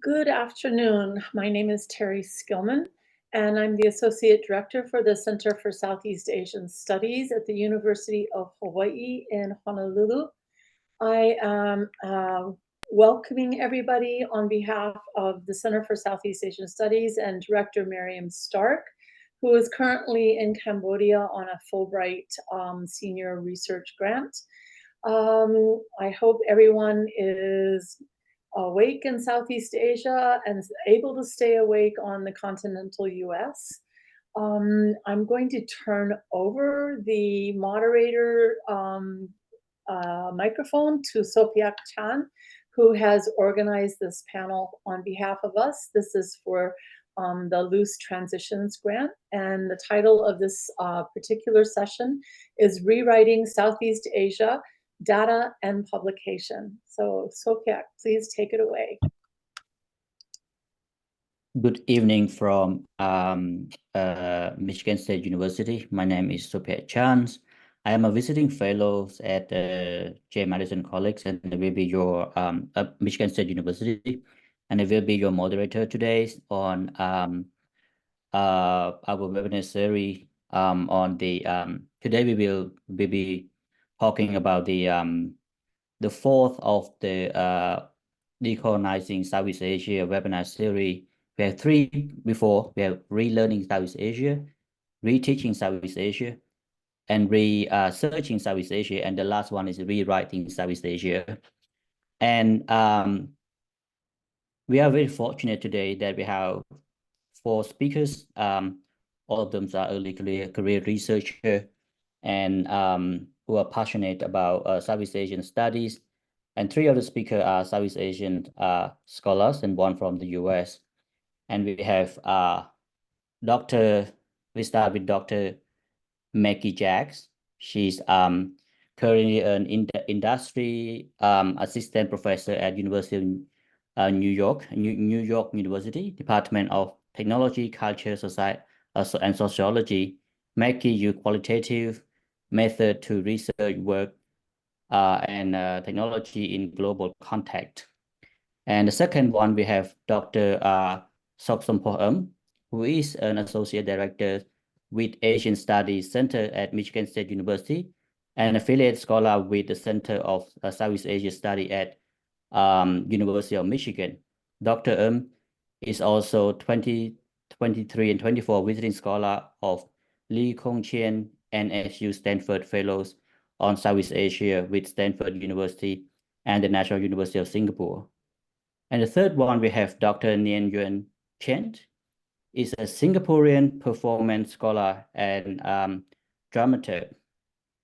Good afternoon. My name is Terry Skillman, and I'm the Associate Director for the Center for Southeast Asian Studies at the University of Hawaii in Honolulu. I am welcoming everybody on behalf of the Center for Southeast Asian Studies and Director Miriam Stark, who is currently in Cambodia on a Fulbright senior research grant. I hope everyone is awake in Southeast Asia and able to stay awake on the continental US. I'm going to turn over the moderator microphone to Sopheak Chann, who has organized this panel on behalf of us. This is for the Loose Transitions Grant, and the title of this particular session is Rewriting Southeast Asia, Data and Publication. So Sopheak, please take it away. Good evening from Michigan State University. My name is Sopheak Chann. I am a visiting fellow at J. Madison College, and I will be your Michigan State University, and I will be your moderator today on our webinar series on the today we will be talking about the fourth of the Decolonizing Southeast Asia webinar series. We have three before. We have Relearning Southeast Asia, Reteaching Southeast Asia, and Researching Southeast Asia, and the last one is Rewriting Southeast Asia. And we are very fortunate today that we have four speakers. All of them are early career researchers and who are passionate about Southeast Asian studies. And three of the speakers are Southeast Asian scholars and one from the US. And we have we start with Dr. Maggie Jacks. She's currently an industry assistant professor at University of New York University, Department of Technology, Culture, Society, and Sociology. Maggie use qualitative method to research work and technology in global context. And the second one, we have Dr. Soksompo, who is an associate director with Asian Studies Center at Michigan State University and affiliate scholar with the Center of Southeast Asia Study at University of Michigan. Dr. is also 2023 and 24 visiting scholar of Lee Kong Chien NSU Stanford Fellows on Southeast Asia with Stanford University and the National University of Singapore. And the third one, we have Dr. Nien Yuan Cheng, is a Singaporean performance scholar and dramaturg.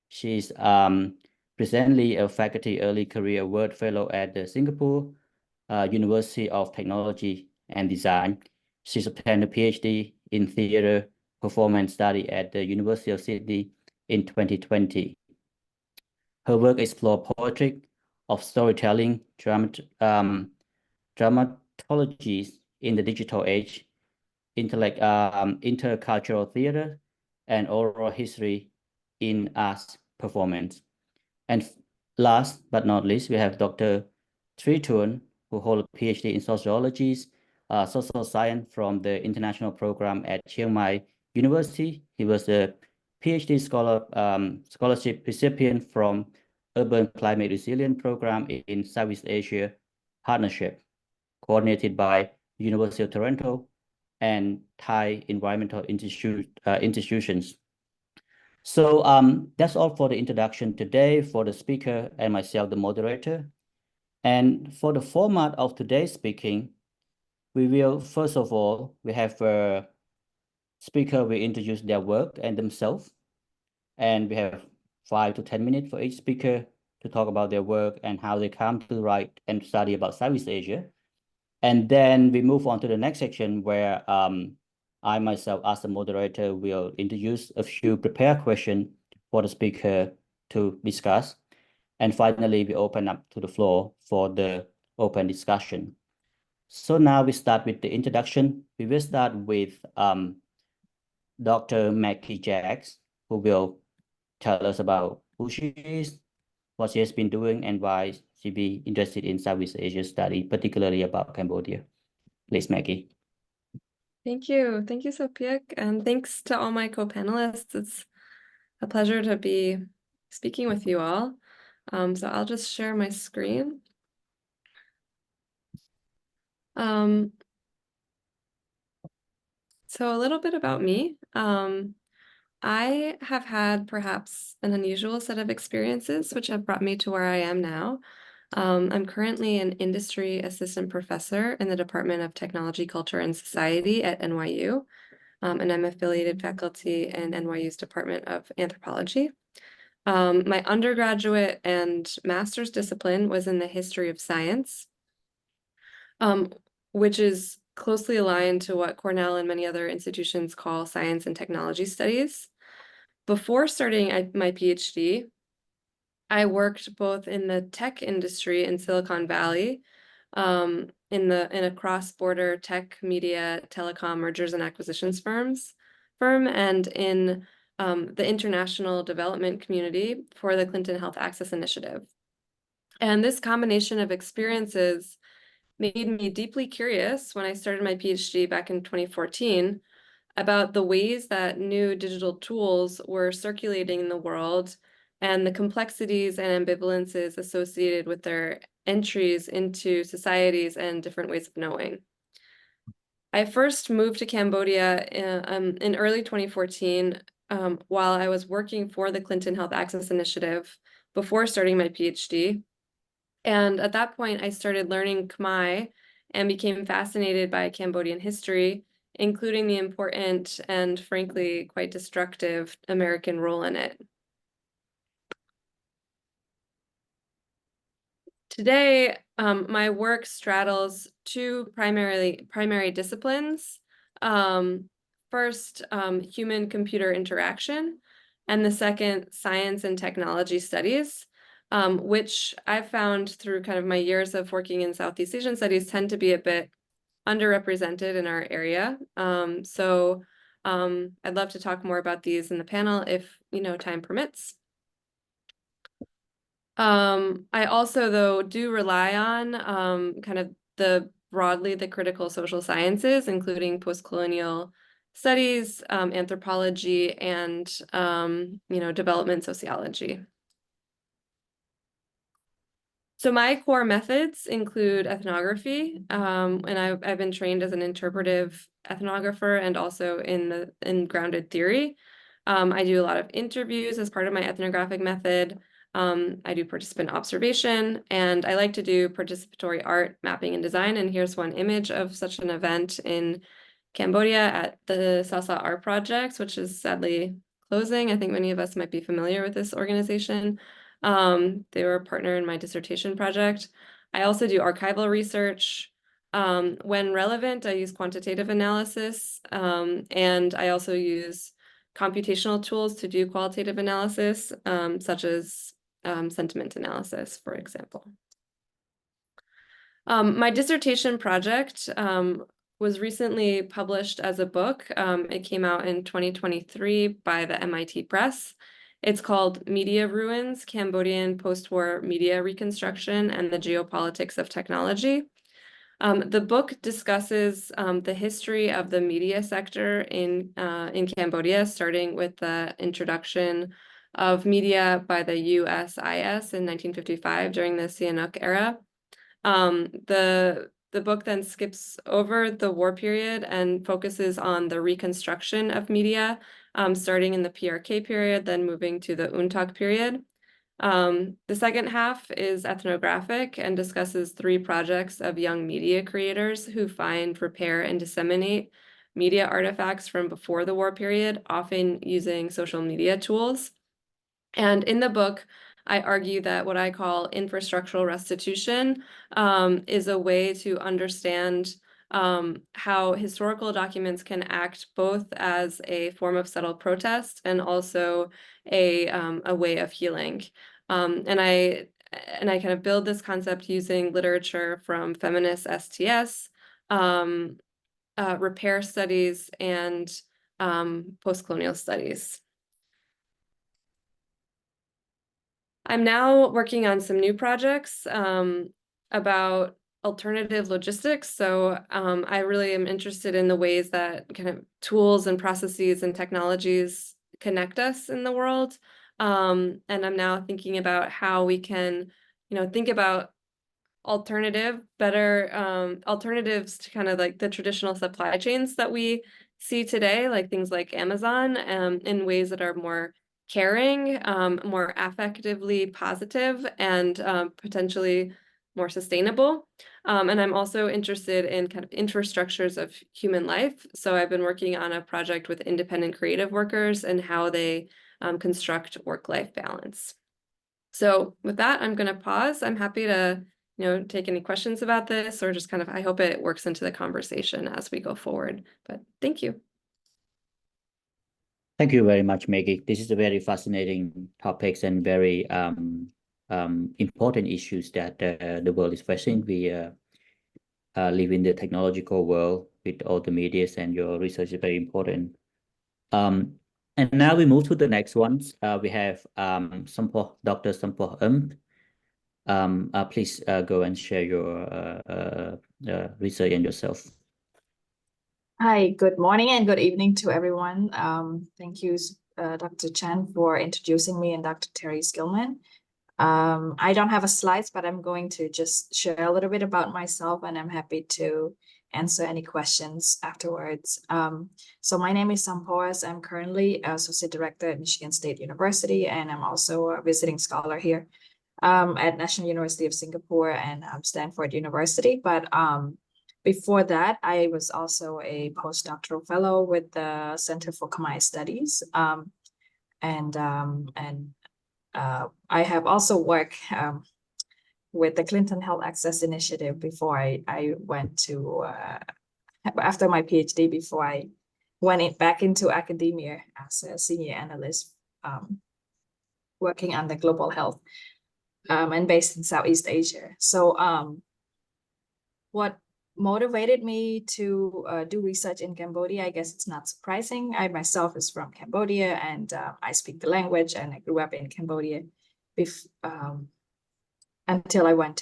She's presently a faculty early career award fellow at the Singapore University of Technology and Design. She's obtained a PhD in theater performance study at the University of Sydney in 2020. Her work explores poetry of storytelling, dramatologies in the digital age, intercultural theater, and oral history in arts performance. And last but not least, we have Dr. Thuon, who holds a PhD in sociology, social science from the international program at Chiang Mai University. He was a PhD scholarship recipient from Urban Climate Resilience Program in Southeast Asia Partnership, coordinated by University of Toronto and Thai Environmental institutions. So that's all for the introduction today for the speaker and myself, the moderator. And for the format of today's speaking, we will, first of all, we have a speaker will introduce their work and themselves. And we have 5 to 10 minutes for each speaker to talk about their work and how they come to write and study about Southeast Asia. And then we move on to the next section where I myself, as the moderator, will introduce a few prepared questions for the speaker to discuss. And finally, we open up to the floor for the open discussion. So now we start with the introduction. We will start with Dr. Maggie Jacks, who will tell us about who she is, what she has been doing, and why she be interested in Southeast Asia study, particularly about Cambodia. Please, Maggie. Thank you. Thank you, Sopheak. And thanks to all my co-panelists. It's a pleasure to be speaking with you all. So I'll just share my screen. So a little bit about me. I have had perhaps an unusual set of experiences which have brought me to where I am now. I'm currently an industry assistant professor in the Department of Technology, Culture, and Society at NYU, and I'm affiliated faculty in NYU's Department of Anthropology. My undergraduate and master's discipline was in the history of science, which is closely aligned to what Cornell and many other institutions call science and technology studies. Before starting my PhD, I worked both in the tech industry in Silicon Valley, in a cross-border tech, media, telecom mergers and acquisitions firm, and in the international development community for the Clinton Health Access Initiative. And this combination of experiences made me deeply curious when I started my PhD back in 2014 about the ways that new digital tools were circulating in the world and the complexities and ambivalences associated with their entries into societies and different ways of knowing. I first moved to Cambodia in early 2014 while I was working for the Clinton Health Access Initiative before starting my PhD. And at that point, I started learning Khmer and became fascinated by Cambodian history, including the important and frankly quite destructive American role in it. Today, my work straddles two primary disciplines. First, human-computer interaction, and the second, science and technology studies, which I've found through kind of my years of working in Southeast Asian studies tend to be a bit underrepresented in our area. So I'd love to talk more about these in the panel if time permits. I also, though, do rely on kind of broadly the critical social sciences, including post-colonial studies, anthropology, and development sociology. So my core methods include ethnography, and I've been trained as an interpretive ethnographer and also in grounded theory. I do a lot of interviews as part of my ethnographic method. I do participant observation, and I like to do participatory art, mapping, and design. And here's one image of such an event in Cambodia at the Sasa Art Project, which is sadly closing. I think many of us might be familiar with this organization. They were a partner in my dissertation project. I also do archival research. When relevant, I use quantitative analysis, and I also use computational tools to do qualitative analysis, such as sentiment analysis, for example. My dissertation project was recently published as a book. It came out in 2023 by the MIT Press. It's called Media Ruins, Cambodian Post-War Media Reconstruction and the Geopolitics of Technology. The book discusses the history of the media sector in Cambodia, starting with the introduction of media by the USIS in 1955 during the Sihanouk era. The book then skips over the war period and focuses on the reconstruction of media, starting in the PRK period, then moving to the UNTOC period. The second half is ethnographic and discusses 3 projects of young media creators who find, repair, and disseminate media artifacts from before the war period, often using social media tools. And in the book, I argue that what I call infrastructural restitution is a way to understand how historical documents can act both as a form of subtle protest and also a way of healing. And I kind of build this concept using literature from feminist STS, repair studies, and post-colonial studies. I'm now working on some new projects about alternative logistics. So I really am interested in the ways that kind of tools and processes and technologies connect us in the world. And I'm now thinking about how we can, think about alternatives to kind of like the traditional supply chains that we see today, like things like Amazon, in ways that are more caring, more affectively positive, and potentially more sustainable. And I'm also interested in kind of infrastructures of human life. So I've been working on a project with independent creative workers and how they construct work-life balance. So with that, I'm going to pause. I'm happy to take any questions about this, or just kind of, I hope it works into the conversation as we go forward. But thank you. Thank you very much, Maggie. This is a very fascinating topics and very important issues that the world is facing. We live in the technological world with all the medias, and your research is very important. And now we move to the next ones. We have Dr. Sampho. Please go and share your research and yourself. Hi, good morning and good evening to everyone. Thank you, Dr. Chann, for introducing me, and Dr. Terry Skillman. I don't have a slides, but I'm going to just share a little bit about myself, and I'm happy to answer any questions afterwards. So my name is Sampho. I'm currently Associate Director at Michigan State University, and I'm also a visiting scholar here at National University of Singapore and Stanford University. But before that, I was also a postdoctoral fellow with the Center for Khmer Studies. I have also worked with the Clinton Health Access Initiative before I went to, after my PhD, before I went back into academia as a senior analyst, working on the global health and based in Southeast Asia. So what motivated me to do research in Cambodia, I guess it's not surprising. I myself is from Cambodia, and I speak the language, and I grew up in Cambodia until I went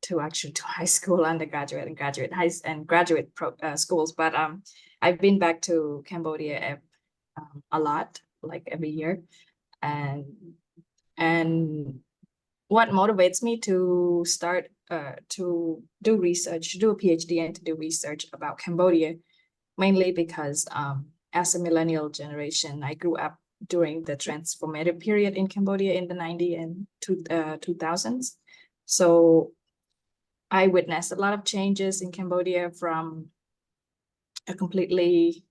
to high school, undergraduate, and graduate schools. But I've been back to Cambodia a lot, like every year, and what motivates me to start to do research, to do a PhD and to do research about Cambodia, mainly because as a millennial generation, I grew up during the transformative period in Cambodia in the 90s and 2000s. So I witnessed a lot of changes in Cambodia, from a completely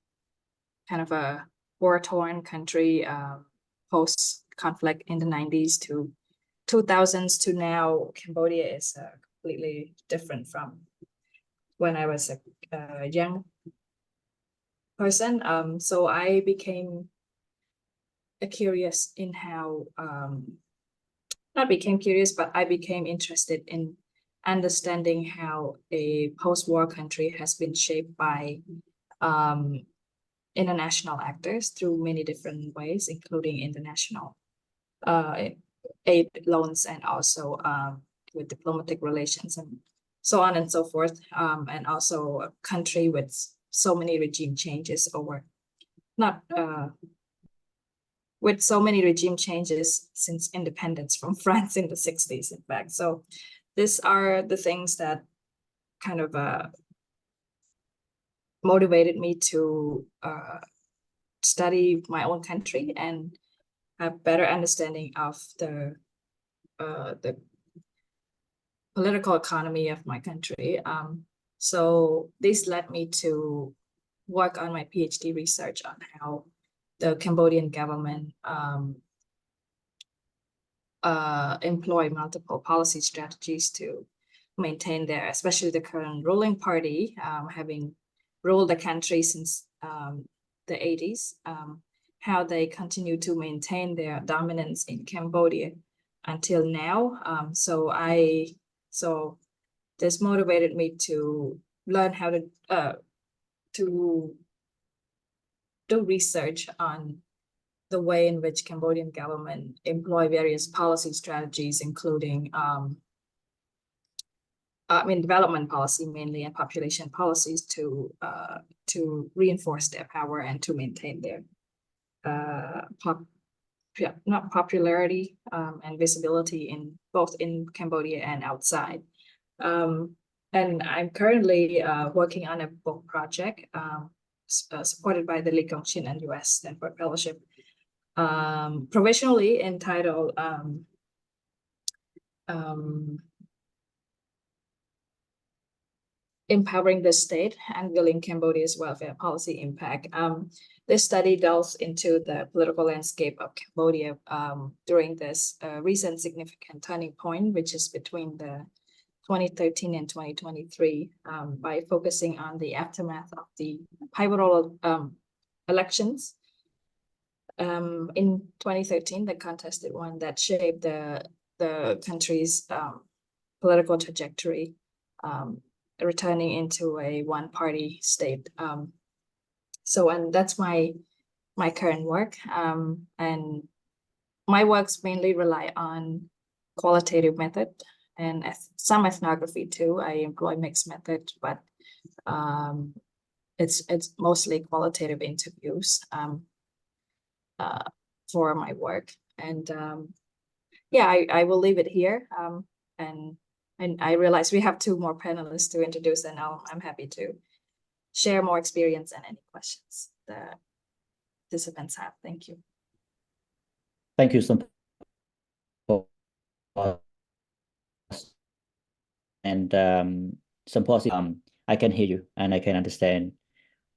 kind of a war-torn country post-conflict in the 90s to 2000s to now. Cambodia is completely different from when I was a young person. So I became curious in how, not became curious, but I became interested in understanding how a post-war country has been shaped by international actors through many different ways, including international aid, loans, and also with diplomatic relations and so on and so forth, and also a country with so many regime changes with so many regime changes since independence from France in the 60s, in fact. So these are the things that kind of motivated me to study my own country and have better understanding of the political economy of my country. So this led me to work on my PhD research on how the Cambodian government employ multiple policy strategies to maintain their, especially the current ruling party, having ruled the country since the 80s, how they continue to maintain their dominance in Cambodia until now. So this motivated me to learn how to do research on the way in which Cambodian government employ various policy strategies, including development policy mainly and population policies to reinforce their power and to maintain their not popularity and visibility in both in Cambodia and outside. And I'm currently working on a book project supported by the Lee Kong Chin and U.S. Stanford Fellowship, provisionally entitled Empowering the State and Building Cambodia's Welfare Policy Impact. This study delves into the political landscape of Cambodia during this recent significant turning point, which is between the 2013 and 2023, by focusing on the aftermath of the pivotal elections. In 2013, the contested one that shaped the country's political trajectory, returning into a one-party state. And that's my current work. And my works mainly rely on qualitative method and some ethnography too. I employ mixed method, but it's mostly qualitative interviews for my work. And yeah, I will leave it here. And I realize we have 2 more panelists to introduce, and I'm happy to share more experience and any questions the participants have. Thank you. Thank you so much. And Sopheak, I can hear you and I can understand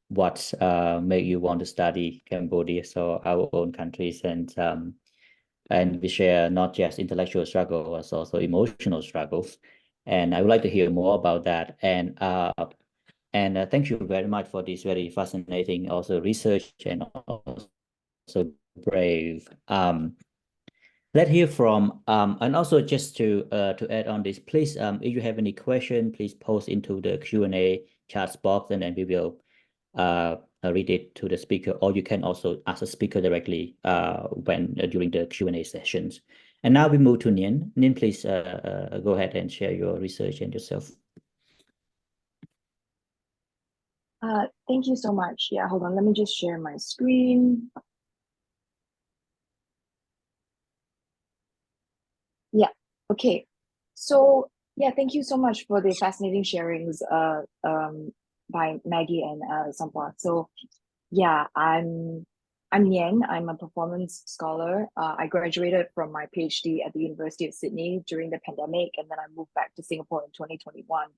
what made you want to study Cambodia, so our own countries, and we share not just intellectual struggle, but also emotional struggles. And I would like to hear more about that. And thank you very much for this very fascinating also research and also brave. Let's hear from and also just to add on this, please, if you have any question, please post into the Q&A chat box, and then we will read it to the speaker, or you can also ask the speaker directly during the Q&A sessions. And now we move to Nien. Nien, please go ahead and share your research and yourself. Thank you so much. Yeah, hold on, let me just share my screen. Yeah, okay. So yeah, thank you so much for the fascinating sharings by Maggie and Sopheak. So yeah, I'm Nien. I'm a performance scholar. I graduated from my PhD at the University of Sydney during the pandemic, and then I moved back to Singapore in 2021.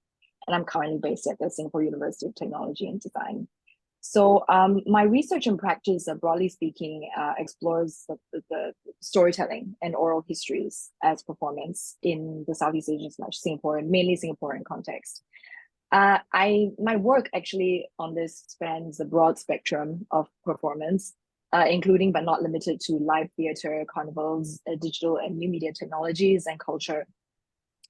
And I'm currently based at the Singapore University of Technology and Design. So my research and practice, broadly speaking, explores the storytelling and oral histories as performance in the Southeast Asian / Singapore, and mainly Singaporean context. My work actually on this spans a broad spectrum of performance, including but not limited to live theater, carnivals, digital and new media technologies, and culture.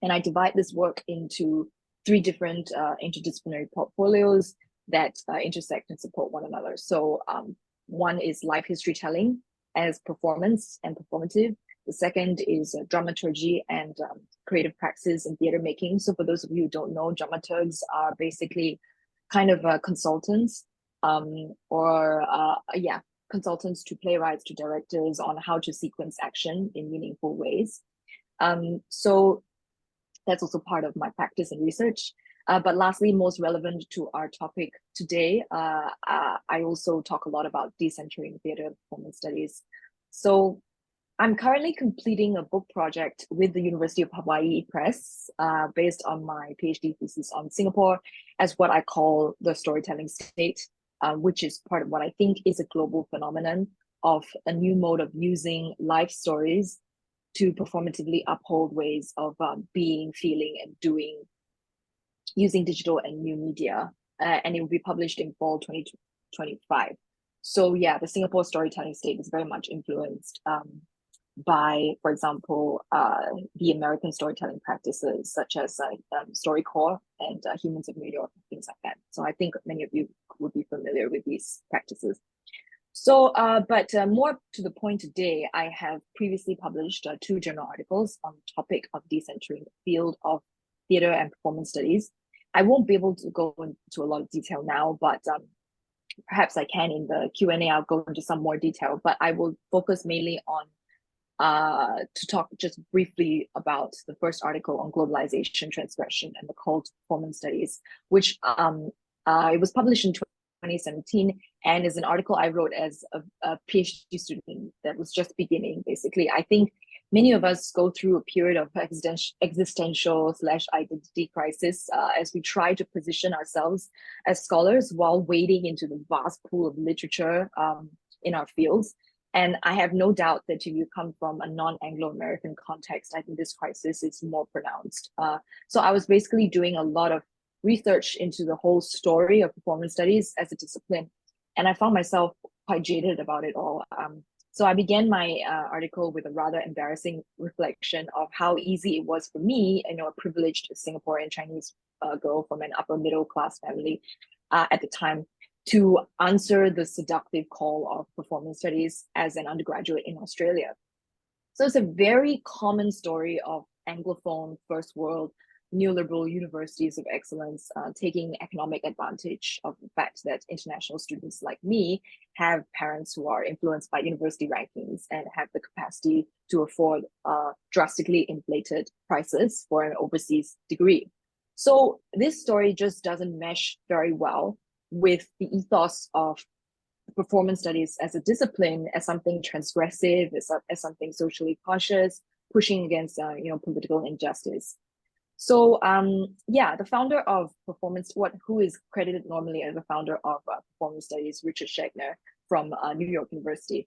And I divide this work into 3 different interdisciplinary portfolios that intersect and support one another. So one is live history telling as performance and performative. The second is dramaturgy and creative praxis in theater making. So for those of you who don't know, dramaturgs are basically kind of consultants consultants to playwrights, to directors on how to sequence action in meaningful ways. So that's also part of my practice and research. But lastly, most relevant to our topic today, I also talk a lot about decentering theater performance studies. So I'm currently completing a book project with the University of Hawaii Press based on my PhD thesis on Singapore as what I call the storytelling state, which is part of what I think is a global phenomenon of a new mode of using life stories to performatively uphold ways of being, feeling, and doing using digital and new media. And it will be published in fall 2025. So yeah, the Singapore storytelling state is very much influenced by, for example, the American storytelling practices such as StoryCorps and Humans of New York, things like that. So I think many of you would be familiar with these practices. So, but more to the point today, I have previously published 2 journal articles on the topic of decentering the field of theater and performance studies. I won't be able to go into a lot of detail now, but perhaps I can in the Q&A. I'll go into some more detail, but I will focus mainly on to talk just briefly about the first article on globalization, transgression, and the call to performance studies, which it was published in 2017 and is an article I wrote as a PhD student that was just beginning, basically. I think many of us go through a period of existential/identity crisis as we try to position ourselves as scholars while wading into the vast pool of literature in our fields. And I have no doubt that if you come from a non-Anglo-American context, I think this crisis is more pronounced. So I was basically doing a lot of research into the whole story of performance studies as a discipline, and I found myself quite jaded about it all. So I began my article with a rather embarrassing reflection of how easy it was for me, a privileged Singaporean Chinese girl from an upper middle class family at the time, to answer the seductive call of performance studies as an undergraduate in Australia. So it's a very common story of Anglophone, first world, neoliberal universities of excellence taking economic advantage of the fact that international students like me have parents who are influenced by university rankings and have the capacity to afford drastically inflated prices for an overseas degree. So this story just doesn't mesh very well with the ethos of performance studies as a discipline, as something transgressive, as something socially conscious, pushing against political injustice. So the founder of performance, who is credited normally as the founder of performance studies, Richard Schechner from New York University,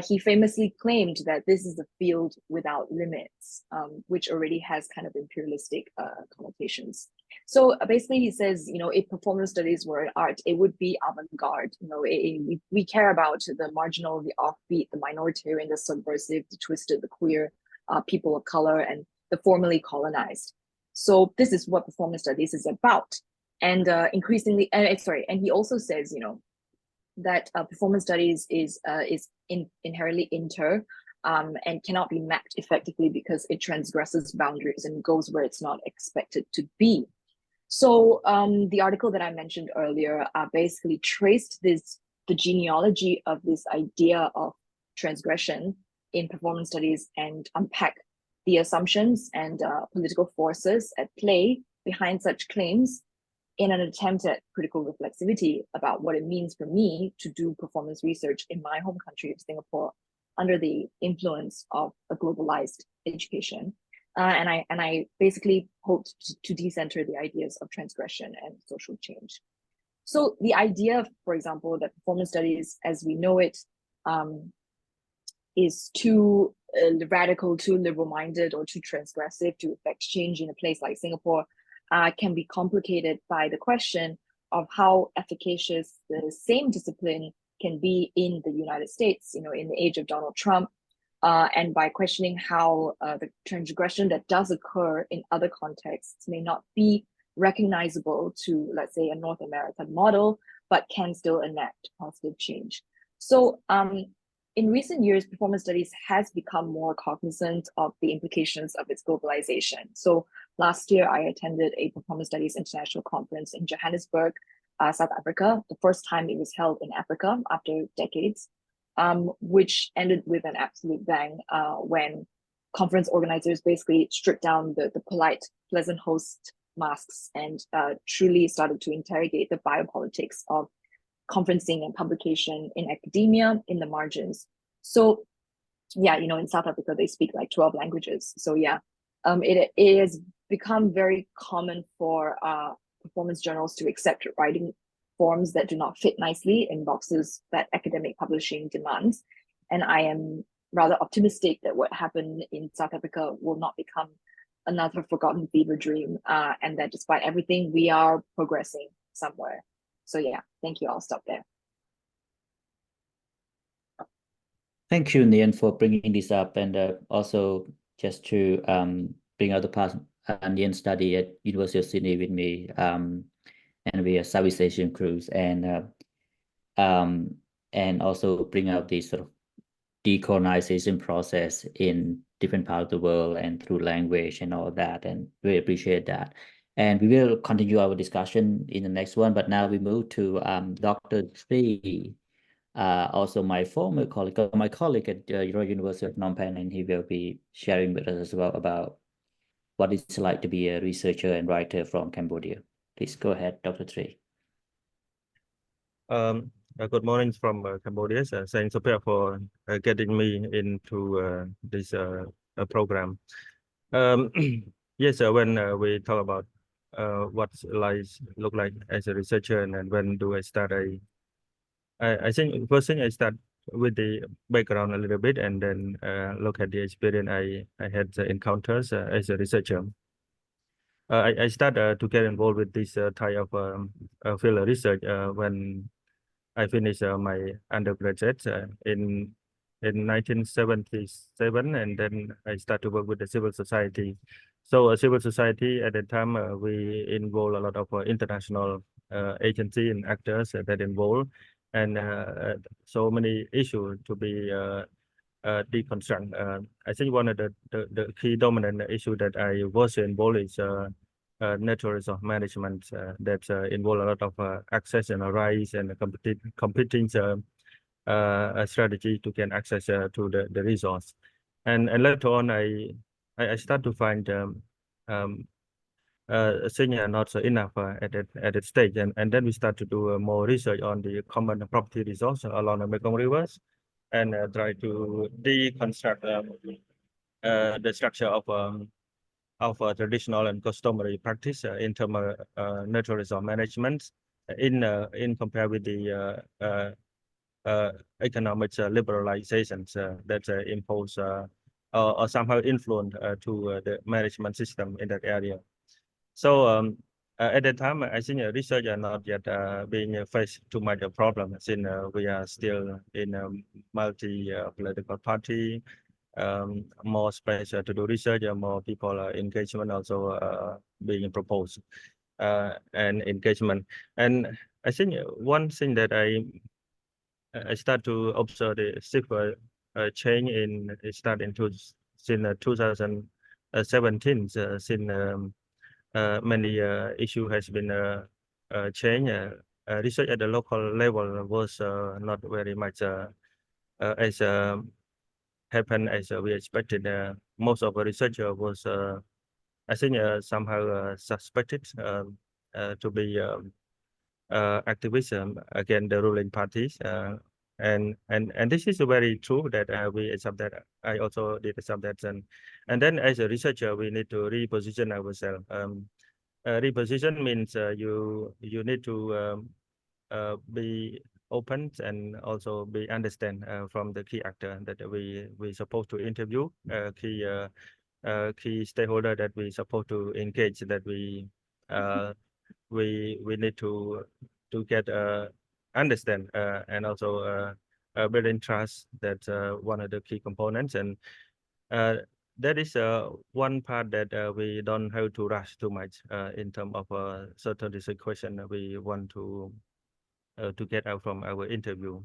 he famously claimed that this is a field without limits, which already has kind of imperialistic connotations. So basically he says, if performance studies were an art, it would be avant-garde. We care about the marginal, the offbeat, the minoritarian, the subversive, the twisted, the queer, people of color, and the formerly colonized. So this is what performance studies is about. And increasingly, and he also says, that performance studies is inherently and cannot be mapped effectively because it transgresses boundaries and goes where it's not expected to be. So the article that I mentioned earlier basically traced the genealogy of this idea of transgression in performance studies and unpack the assumptions and political forces at play behind such claims in an attempt at critical reflexivity about what it means for me to do performance research in my home country of Singapore under the influence of a globalized education. And I basically hoped to decenter the ideas of transgression and social change. So the idea, for example, that performance studies as we know it is too radical, too liberal-minded, or too transgressive to effect change in a place like Singapore can be complicated by the question of how efficacious the same discipline can be in the United States, in the age of Donald Trump, and by questioning how the transgression that does occur in other contexts may not be recognizable to, let's say, a North American model, but can still enact positive change. So in recent years, performance studies has become more cognizant of the implications of its globalization. So last year, I attended a performance studies international conference in Johannesburg, South Africa, the first time it was held in Africa after decades, which ended with an absolute bang when conference organizers basically stripped down the polite, pleasant host masks and truly started to interrogate the biopolitics of conferencing and publication in academia in the margins. So yeah, in South Africa, they speak like 12 languages. So yeah, it has become very common for performance journals to accept writing forms that do not fit nicely in boxes that academic publishing demands. And I am rather optimistic that what happened in South Africa will not become another forgotten fever dream, and that despite everything, we are progressing somewhere. So yeah, thank you. I'll stop there. Thank you, Nien, for bringing this up, and also just to bring out the past. Nien studied at University of Sydney with me, and we are Southeast Asian crews, and also bring out this sort of decolonization process in different parts of the world and through language and all that, and we appreciate that. And we will continue our discussion in the next one, but now we move to Dr. Tri, also my former colleague, my colleague at Royal University of Phnom Penh, and he will be sharing with us as well about what it's like to be a researcher and writer from Cambodia. Please go ahead, Dr. Tri. Good morning from Cambodia. Thanks Sopheak for getting me into this program. Yes, when we talk about what life look like as a researcher and when do I start, I think first thing I start with the background a little bit and then look at the experience I had encounters as a researcher. I started to get involved with this type of field research when I finished my undergraduate in 1977, and then I started to work with the civil society. So a civil society at that time, we involve a lot of international agency and actors that involved, and so many issues to be deconstruct. I think one of the key dominant issue that I was involved is natural resource management that involve a lot of access and rights and competing strategy to get access to the resource. And later on, I start to find senior not so enough at that stage, and then we start to do more research on the common property resource along the Mekong rivers, and try to deconstruct the structure of traditional and customary practice in terms of natural resource management in compare with the economic liberalizations that impose or somehow influence to the management system in that area. So at that time, I think research are not yet being faced too much a problem, since we are still in a multi-political party, more space to do research, more people engagement also being proposed and engagement. And I think one thing that I start to observe the civil change in start into since 2017, since many issue has been changed. Research at the local level was not very much as happened as we expected. Most of the research was, I think, somehow suspected to be activism against the ruling parties, and this is very true that we accept that. I also did accept that, and then as a researcher, we need to reposition ourselves. Reposition means you need to be open and also be understand from the key actor that we supposed to interview, key stakeholder that we supposed to engage, that we need to get understand and also building trust. That's one of the key components, and that is one part that we don't have to rush too much in terms of certain question we want to get out from our interview.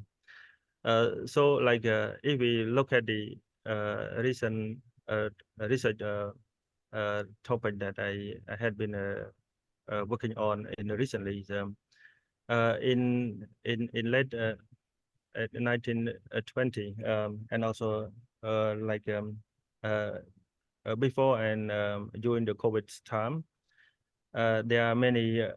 So like if we look at the recent research topic that I had been working on in recently, in late 1920, and also like before and during the COVID time, there are many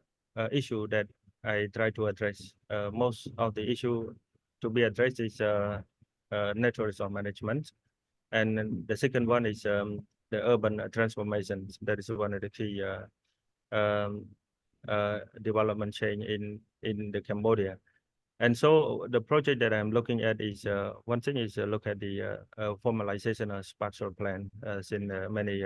issues that I try to address. Most of the issue to be addressed is natural resource management, and the second one is the urban transformation. That is one of the key development change in the Cambodia. And so the project that I'm looking at is one thing is look at the formalization of spatial plan in many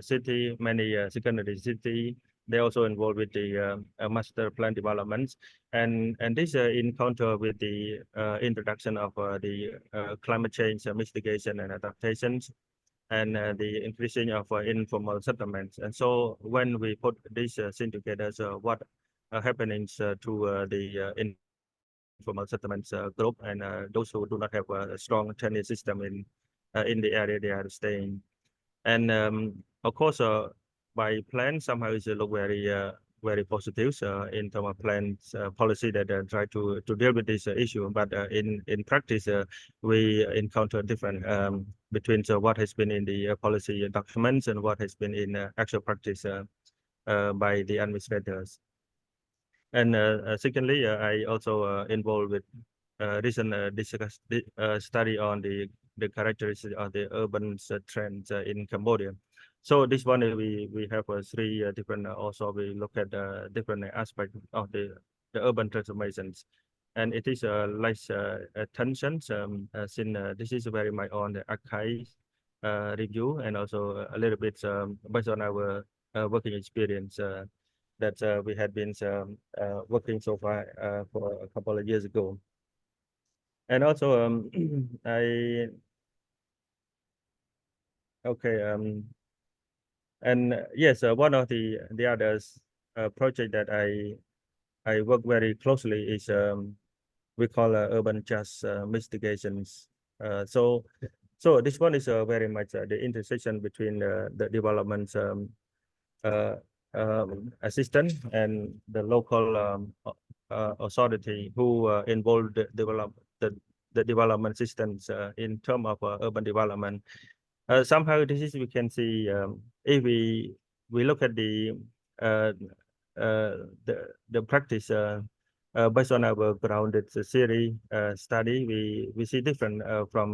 city, many secondary city. They also involved with the master plan developments, and this encounter with the introduction of the climate change mitigation and adaptations, and the increasing of informal settlements. And so when we put this thing together, so what happenings to the informal settlements group and those who do not have a strong tenure system in the area they are staying. And of course, by plan somehow it look very positive in terms of plans policy that try to deal with this issue. But in practice, we encounter different between what has been in the policy documents and what has been in actual practice by the administrators. And secondly, I also involved with recent study on the characteristics of the urban trends in Cambodia. So this one we have three different. Also, we look at different aspects of the urban transformations, and it is less attention since this is very much on the archive review and also a little bit based on our working experience that we had been working so far for a couple of years ago. And also and yes, one of the others project that I work very closely is we call urban just mitigations. So this one is very much the intersection between the development assistant and the local authority who involved the development systems in terms of urban development. Somehow this is we can see if we look at the practice based on our grounded theory study, we see different from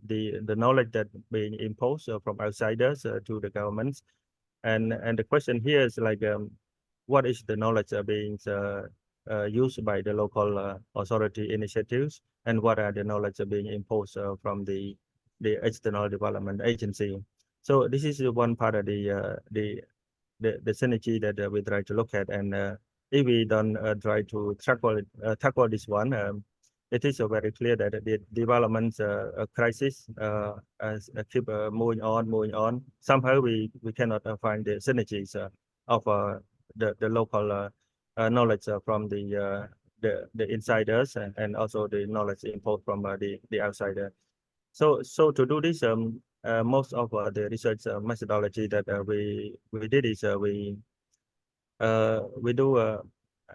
the knowledge that being imposed from outsiders to the governments, and the question here is like what is the knowledge being used by the local authority initiatives, and what are the knowledge being imposed from the external development agency. So this is one part of the synergy that we try to look at, and if we don't try to tackle this one, it is very clear that the development crisis keep moving on. Somehow we cannot find the synergies of the local knowledge from the insiders and also the knowledge imposed from the outsider. So to do this, most of the research methodology that we did is we do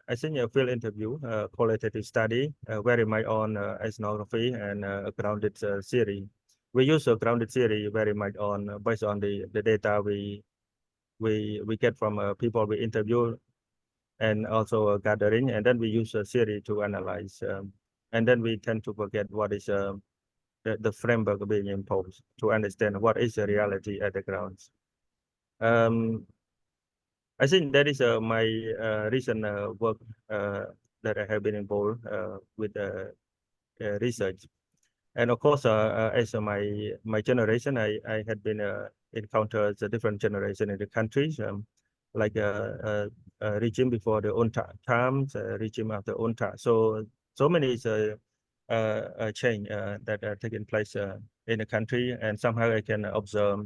I think a field interview, qualitative study, very much on ethnography and a grounded theory. We use a grounded theory very much on based on the data we get from people we interview, and also gathering, and then we use a theory to analyze, and then we tend to forget what is the framework being imposed to understand what is the reality at the grounds. I think that is my recent work that I have been involved with research. And of course, as my generation, I had been encountered a different generation in the countries, like regime before the UNTA times, regime after UNTA. So many change that are taking place in the country, and somehow I can observe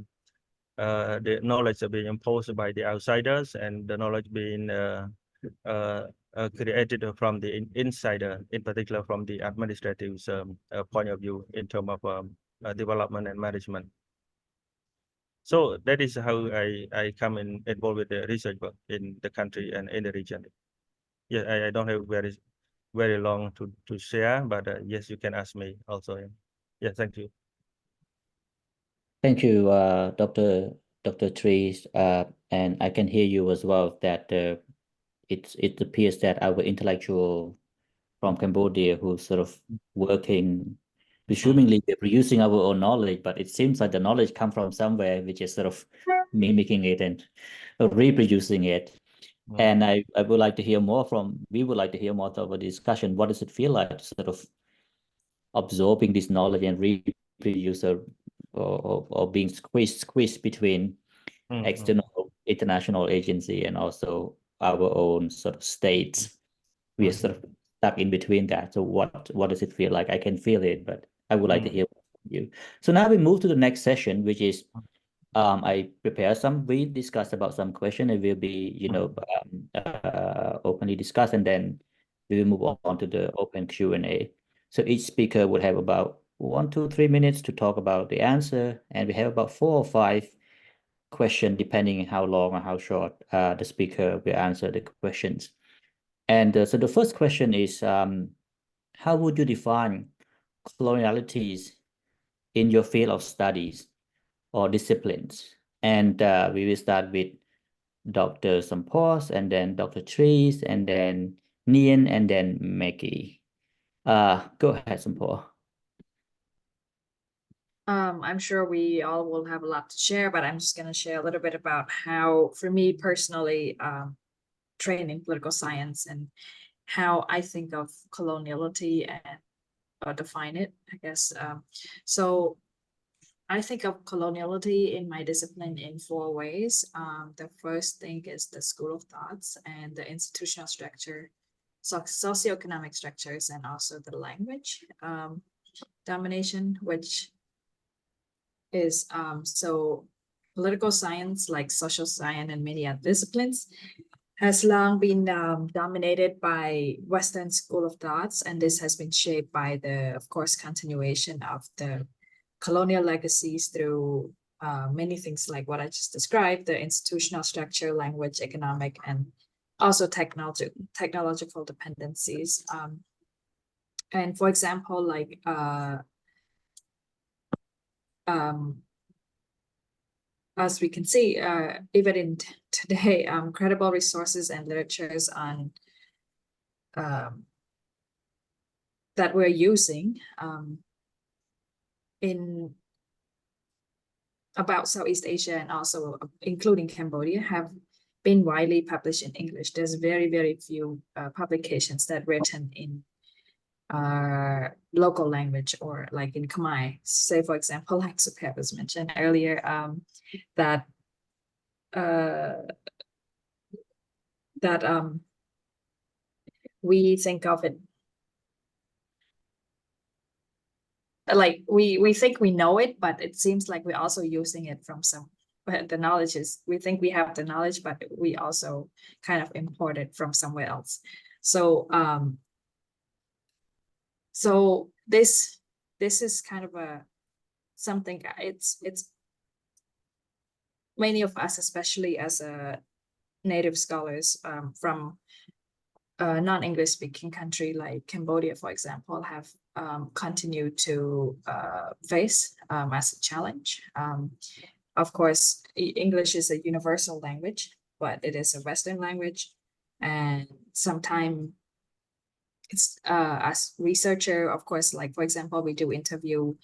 the knowledge being imposed by the outsiders and the knowledge being created from the insider, in particular from the administrative point of view in terms of development and management. So that is how I come involved with the research work in the country and in the region. Yeah, I don't have very long to share, but yes, you can ask me also. Yeah, thank you. Thank you, Dr. Trees, and I can hear you as well that it appears that our intellectual from Cambodia who sort of working, presumably we're using our own knowledge, but it seems like the knowledge comes from somewhere which is sort of mimicking it and reproducing it. And I would like to hear more we would like to hear more of a discussion. What does it feel like to sort of absorbing this knowledge and reproduce or being squeezed between external international agency and also our own sort of states? We are sort of stuck in between that. So what does it feel like? I can feel it, but I would like to hear from you. So now we move to the next session, which is I prepare we discuss about some question. It will be, openly discussed, and then we will move on to the open Q&A. So each speaker would have about 1 to 3 minutes to talk about the answer, and we have about 4 or 5 questions depending on how long or how short the speaker will answer the questions. And so the first question is, how would you define colonialities in your field of studies or disciplines? And we will start with Dr. Sampos, and then Dr. Trees, and then Nien, and then Maggie. Go ahead, Sampos. I'm sure we all will have a lot to share, but I'm just going to share a little bit about how, for me personally, trained in political science and how I think of coloniality and define it, I guess. So I think of coloniality in my discipline in 4 ways. The first thing is the school of thoughts and the institutional structure, socioeconomic structures, and also the language domination, which is so political science, like social science and many other disciplines, has long been dominated by Western school of thoughts, and this has been shaped by the, of course, continuation of the colonial legacies through many things like what I just described, the institutional structure, language, economic, and also technological dependencies. And for example, like as we can see, even in today, credible resources and literatures on that we're using in about Southeast Asia and also including Cambodia have been widely published in English. There's very, very few publications that written in local language or like in Khmer. Say, for example, like Sopheak was mentioned earlier, that we think of it like we think we know it, but it seems like we're also using it from some, but the knowledge is, we think we have the knowledge, but we also kind of import it from somewhere else. So so this is kind of something, it's many of us, especially as native scholars from a non-English speaking country like Cambodia, for example, have continued to face as a challenge. Of course, English is a universal language, but it is a Western language, and sometimes it's as researcher, of course, like for example, we do interview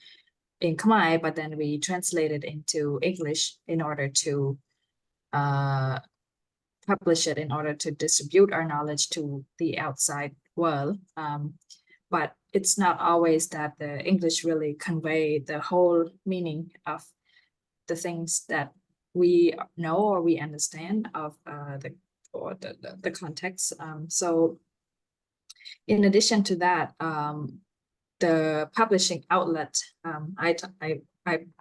in Khmer, but then we translate it into English in order to publish it, in order to distribute our knowledge to the outside world. But it's not always that the English really convey the whole meaning of the things that we know or we understand of the context. So in addition to that, the publishing outlet,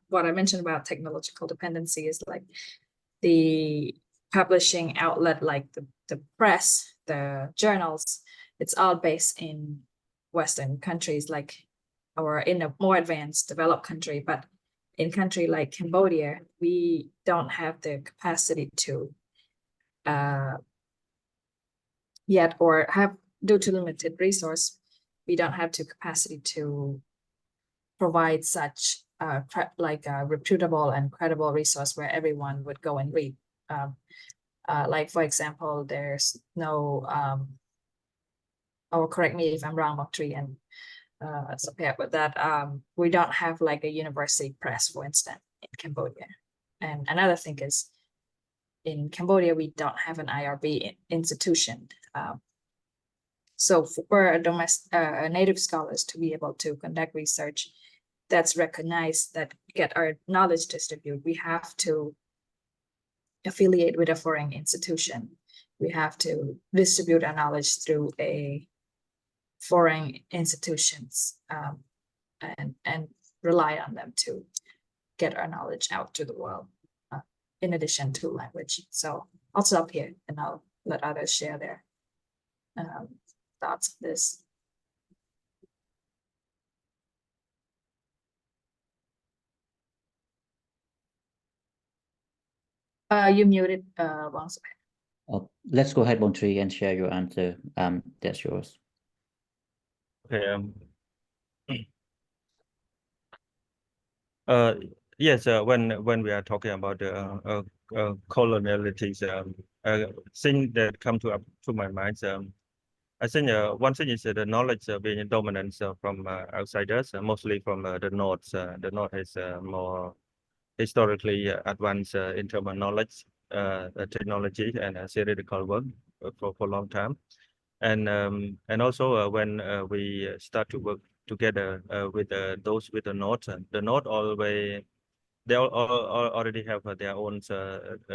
what I mentioned about technological dependency is like the publishing outlet, like the press, the journals, it's all based in Western countries, like, or in a more advanced developed country. But in country like Cambodia, we don't have the capacity to yet, or have, due to limited resource, we don't have the capacity to provide such like a reputable and credible resource where everyone would go and read. Like, for example, there's no, or correct me if I'm wrong, Moktri and Sopheak, but that we don't have like a university press, for instance, in Cambodia. And another thing is, in Cambodia, we don't have an IRB institution. So for native scholars to be able to conduct research that's recognized, that get our knowledge distributed, we have to affiliate with a foreign institution. We have to distribute our knowledge through a foreign institutions and rely on them to get our knowledge out to the world, in addition to language. So I'll stop here and I'll let others share their thoughts on this? You muted, Wang Sopheak. Oh, let's go ahead, Bontri, and share your answer. That's yours. Okay. Yes. When we are talking about the colonialities, thing that come to my mind. I think one thing is the knowledge being dominant from outsiders, mostly from the North. The North is more historically advanced in terms of knowledge, technology, and theoretical work for a long time. And also when we start to work together with those with the North always they already have their own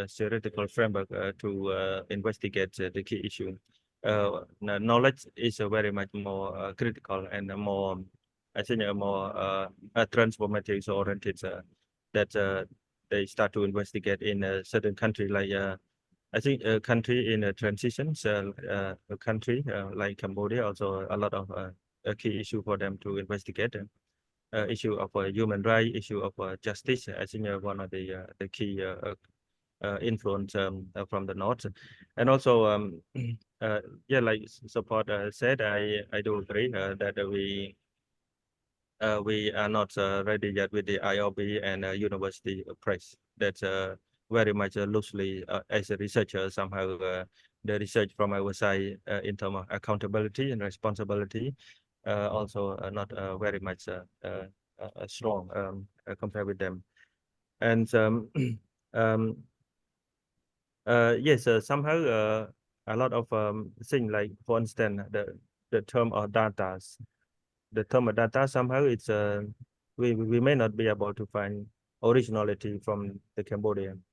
theoretical framework to investigate the key issue. Knowledge is very much more critical and more, I think, more transformative oriented. That they start to investigate in a certain country, like I think a country in a transition, a country like Cambodia, also a lot of a key issue for them to investigate. Issue of human rights, issue of justice. I think one of the key influence from the North, and also yeah, like Support said, I do agree that we are not ready yet with the ILB and university press. That's very much loosely as a researcher somehow the research from our side in terms of accountability and responsibility also not very much strong compared with them. And yes, somehow a lot of things, like for instance the term of data. The term of data somehow it's we may not be able to find originality from the Cambodian,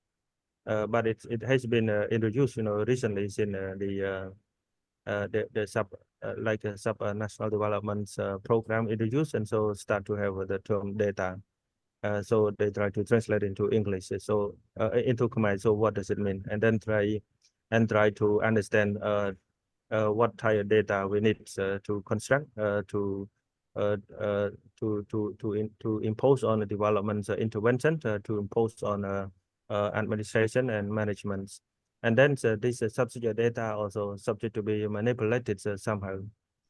but it has been introduced, recently in the sub like a sub national development program introduced, and so start to have the term data. So they try to translate into English, so into Khmer. So what does it mean? And then try to understand what type of data we need to construct to impose on the development intervention, to impose on administration and management. And then this subsidiary data also subject to be manipulated somehow.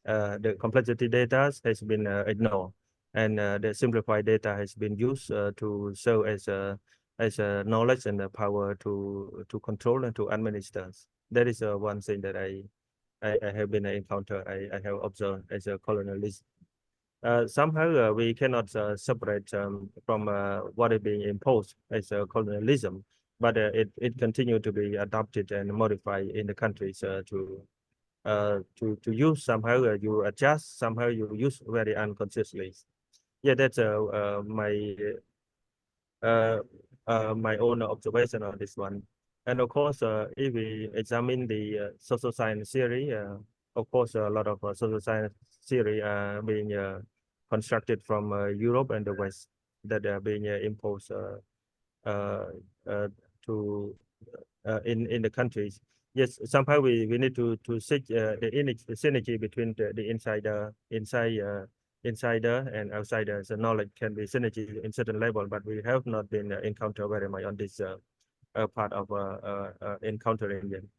The complexity data has been ignored, and the simplified data has been used to serve as a knowledge and the power to control and to administer. That is one thing that I have been encountered. I have observed as a colonialist. Somehow we cannot separate from what is being imposed as a colonialism, but it continued to be adopted and modified in the countries to use. Somehow you adjust, somehow you use very unconsciously. Yeah, that's my own observation on this one. And of course, if we examine the social science theory, of course, a lot of social science theory are being constructed from Europe and the West, that are being imposed to in the countries. Yes, somehow we need to seek the synergy between the insider and outsider. So knowledge can be synergy in certain level, but we have not been encountered very much on this part of encountering them.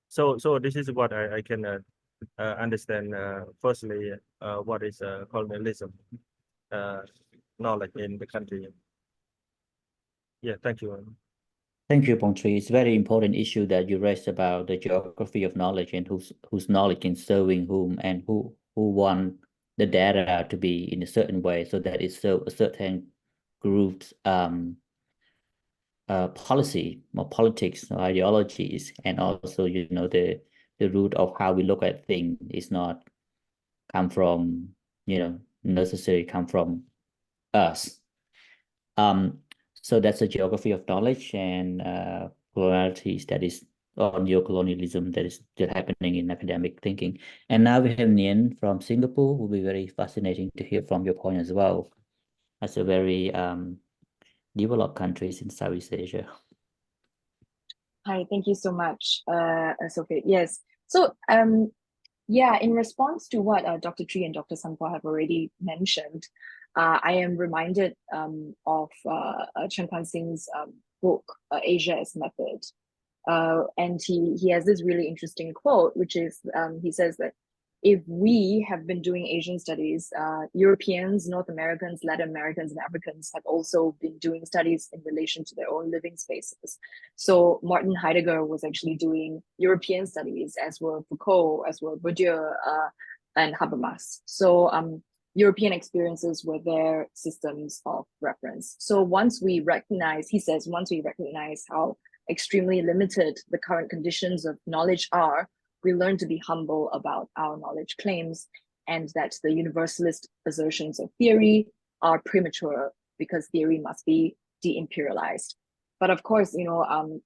So this is what I can understand. Firstly, what is colonialism knowledge in the country. Yeah, thank you. Thank you, Bontri. It's a very important issue that you raised about the geography of knowledge and whose knowledge can serving whom, and who want the data to be in a certain way, so that it serves a certain group's policy or politics or ideologies, and also the root of how we look at things is not come from necessarily come from us. So that's a geography of knowledge and pluralities that is, or neo-colonialism that is still happening in academic thinking. And now we have Nien from Singapore. Will be very fascinating to hear from your point as well, as a very developed countries in Southeast Asia. Hi, thank you so much, Sophie. Yes, so Yeah, in response to what Dr. Tree and Dr. Sampa have already mentioned, I am reminded of Cheng Singh's book, Asia as Method. And he has this really interesting quote, which is he says that if we have been doing Asian studies, Europeans, North Americans, Latin Americans, and Africans have also been doing studies in relation to their own living spaces. So Martin Heidegger was actually doing European studies, as were Foucault, as were Bourdieu, and Habermas. So European experiences were their systems of reference. So once we recognize, he says, once we recognize how extremely limited the current conditions of knowledge are, we learn to be humble about our knowledge claims, and that the universalist assertions of theory are premature because theory must be de-imperialized. But of course, Chen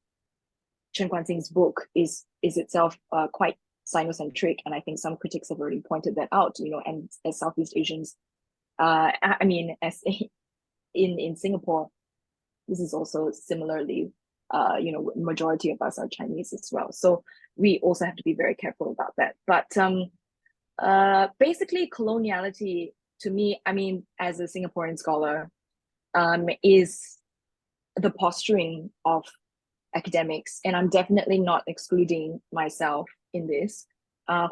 Guanxing's book is itself quite Sinocentric, and I think some critics have already pointed that out. And as Southeast Asians, I mean, as in Singapore, this is also similarly. Majority of us are Chinese as well. So we also have to be very careful about that. But basically, coloniality, to me, I mean, as a Singaporean scholar, is the posturing of academics, and I'm definitely not excluding myself in this,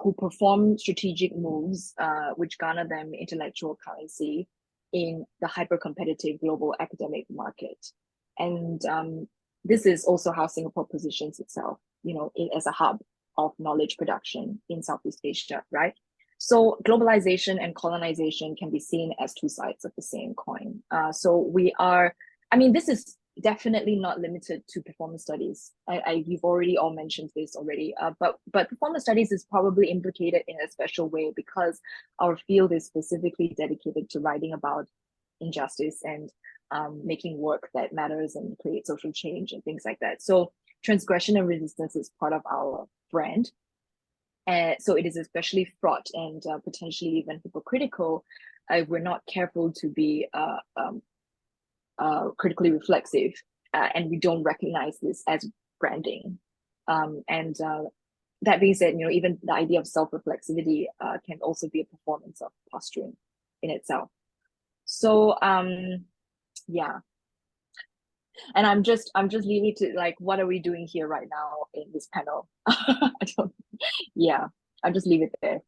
who perform strategic moves which garner them intellectual currency in the hyper-competitive global academic market. And this is also how Singapore positions itself, as a hub of knowledge production in Southeast Asia, right? So globalization and colonization can be seen as two sides of the same coin. This is definitely not limited to performance studies. You've already all mentioned this already, but performance studies is probably implicated in a special way because our field is specifically dedicated to writing about injustice and making work that matters and create social change and things like that. So transgression and resistance is part of our brand. So it is especially fraught and potentially even hypocritical if we're not careful to be critically reflexive, and we don't recognize this as branding. That being said, even the idea of self-reflexivity can also be a performance of posturing in itself. So yeah, and I'm just leaving to what are we doing here right now in this panel? I'll just leave it there.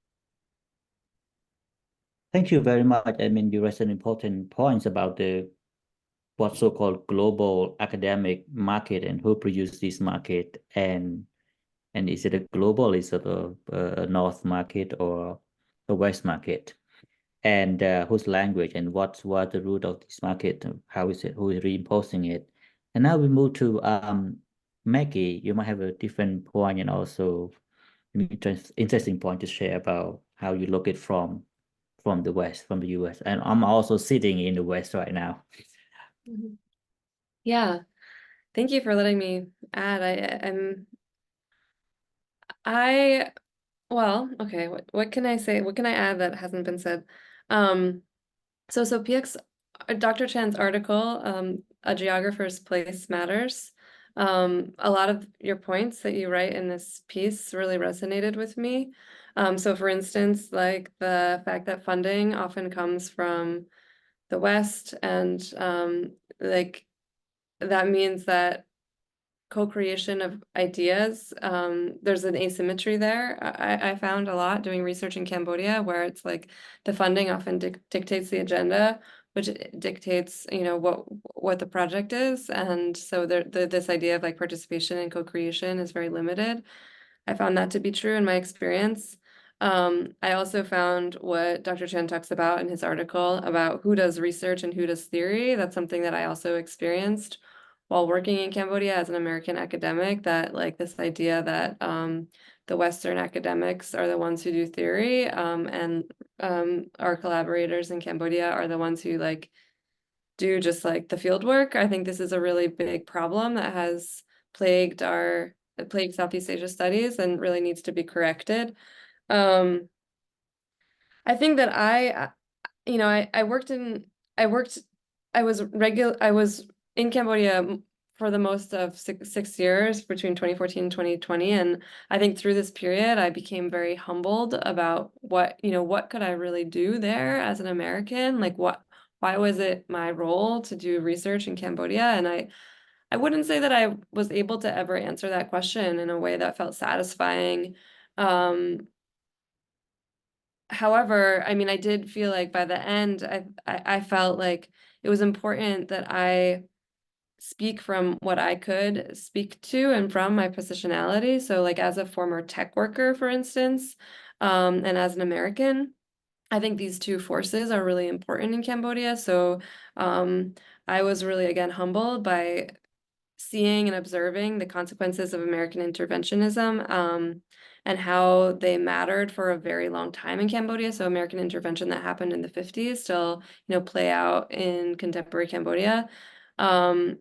Thank you very much. I mean, you raised an important points about what so-called global academic market and who produce this market, and is it a global, is it a North market or a West market, and whose language and what's the root of this market, how is it, who is reimposing it. And now we move to Maggie. You might have a different point and also interesting point to share about how you look at from the West, from the US. And I'm also sitting in the West right now. Yeah, thank you for letting me add. Well, okay, what can I say? What can I add that hasn't been said? So Sopheak's, Dr. Chann's article, A Geographer's Place Matters. A lot of your points that you write in this piece really resonated with me. So for instance, like the fact that funding often comes from the West, and like that means that co-creation of ideas, there's an asymmetry there. I found a lot doing research in Cambodia, where it's like the funding often dictates the agenda, which dictates, what the project is. And so this idea of participation and co-creation is very limited. I found that to be true in my experience. I also found what Dr. Chann talks about in his article about who does research and who does theory. That's something that I also experienced while working in Cambodia as an American academic, that this idea that the Western academics are the ones who do theory, and our collaborators in Cambodia are the ones who do just the field work. I think this is a really big problem that has plagued Southeast Asia studies and really needs to be corrected. I think that I was in Cambodia for the most of six years between 2014 and 2020. And I think through this period, I became very humbled about what could I really do there as an American? Like why was it my role to do research in Cambodia? And I wouldn't say that I was able to ever answer that question in a way that felt satisfying. However, I mean, I did feel like by the end, I felt like it was important that I speak from what I could speak to and from my positionality. So like as a former tech worker, for instance, and as an American, I think these two forces are really important in Cambodia. So I was really, again, humbled by seeing and observing the consequences of American interventionism and how they mattered for a very long time in Cambodia. So American intervention that happened in the 50s still, play out in contemporary Cambodia. And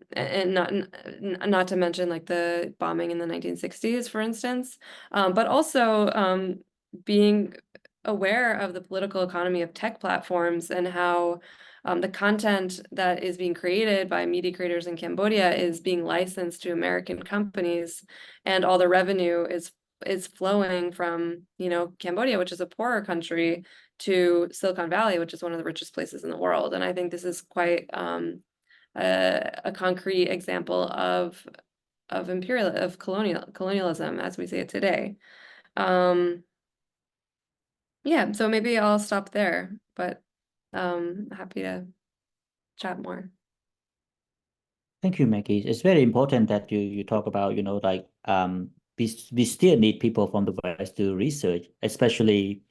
not to mention like the bombing in the 1960s, for instance, but also being aware of the political economy of tech platforms and how the content that is being created by media creators in Cambodia is being licensed to American companies, and all the revenue is flowing from, Cambodia, which is a poorer country, to Silicon Valley, which is one of the richest places in the world. And I think this is quite a concrete example of colonialism as we see it today. Yeah, so maybe I'll stop there, but happy to chat more. Thank you, Maggie. It's very important that you talk about, like we still need people from the West to research, especially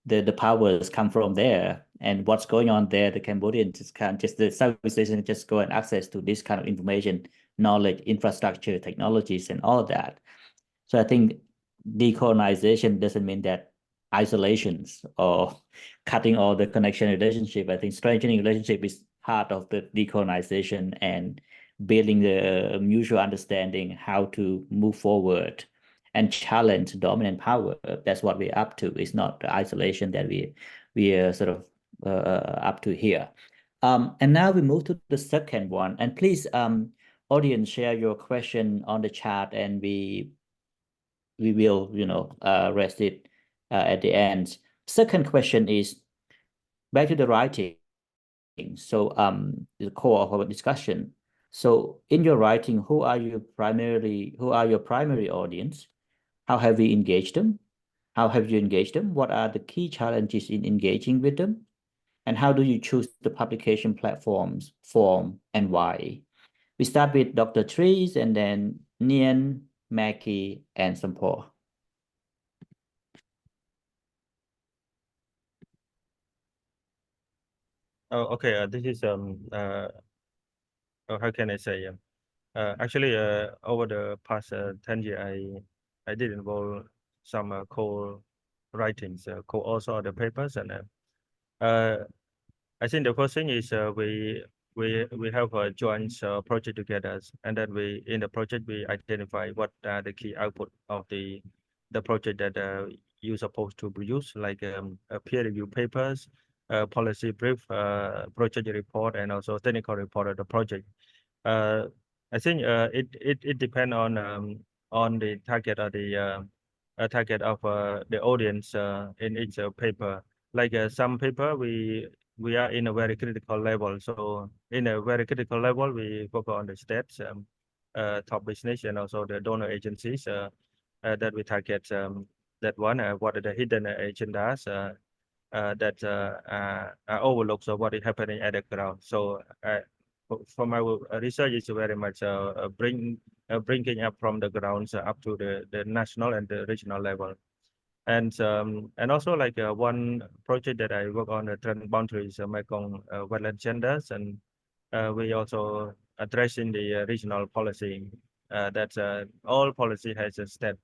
the powers come from there, and what's going on there, the Cambodians just can't the Southeast Asians just go and access to this kind of information, knowledge, infrastructure, technologies, and all of that. So I think decolonization doesn't mean that isolations or cutting all the connection relationship. I think strengthening relationship is part of the decolonization and building the mutual understanding how to move forward and challenge dominant power. That's what we're up to. It's not the isolation that we are sort of up to here. And now we move to the second one. And please, audience, share your question on the chat, and we will, rest it at the end. Second question is back to the writing. So the core of our discussion. So in your writing, who are your primary audience? How have you engaged them? How have you engaged them? What are the key challenges in engaging with them? And how do you choose the publication platforms, form, and why? We start with Dr. Trees, and then Nien, Maggie, and Sampor. Oh, okay. This is how can I say? Actually, over the past 10 years, I did involve some co-writings, co-author the papers, and I think the first thing is we have a joint project together, and then in the project we identify what are the key output of the project that you're supposed to produce, like peer review papers, policy brief, project report, and also technical report of the project. I think it depends on the target or the target of the audience in each paper. Like some paper we are in a very critical level. So in a very critical level, we focus on the states, top business, and also the donor agencies that we target. That one, what are the hidden agendas that are overlooked? So what is happening at the ground? So for my research, is very much bringing up from the grounds up to the national and the regional level. And also like one project that I work on, the trend boundaries Mekong wetland genders, and we also addressing the regional policy that all policy has a step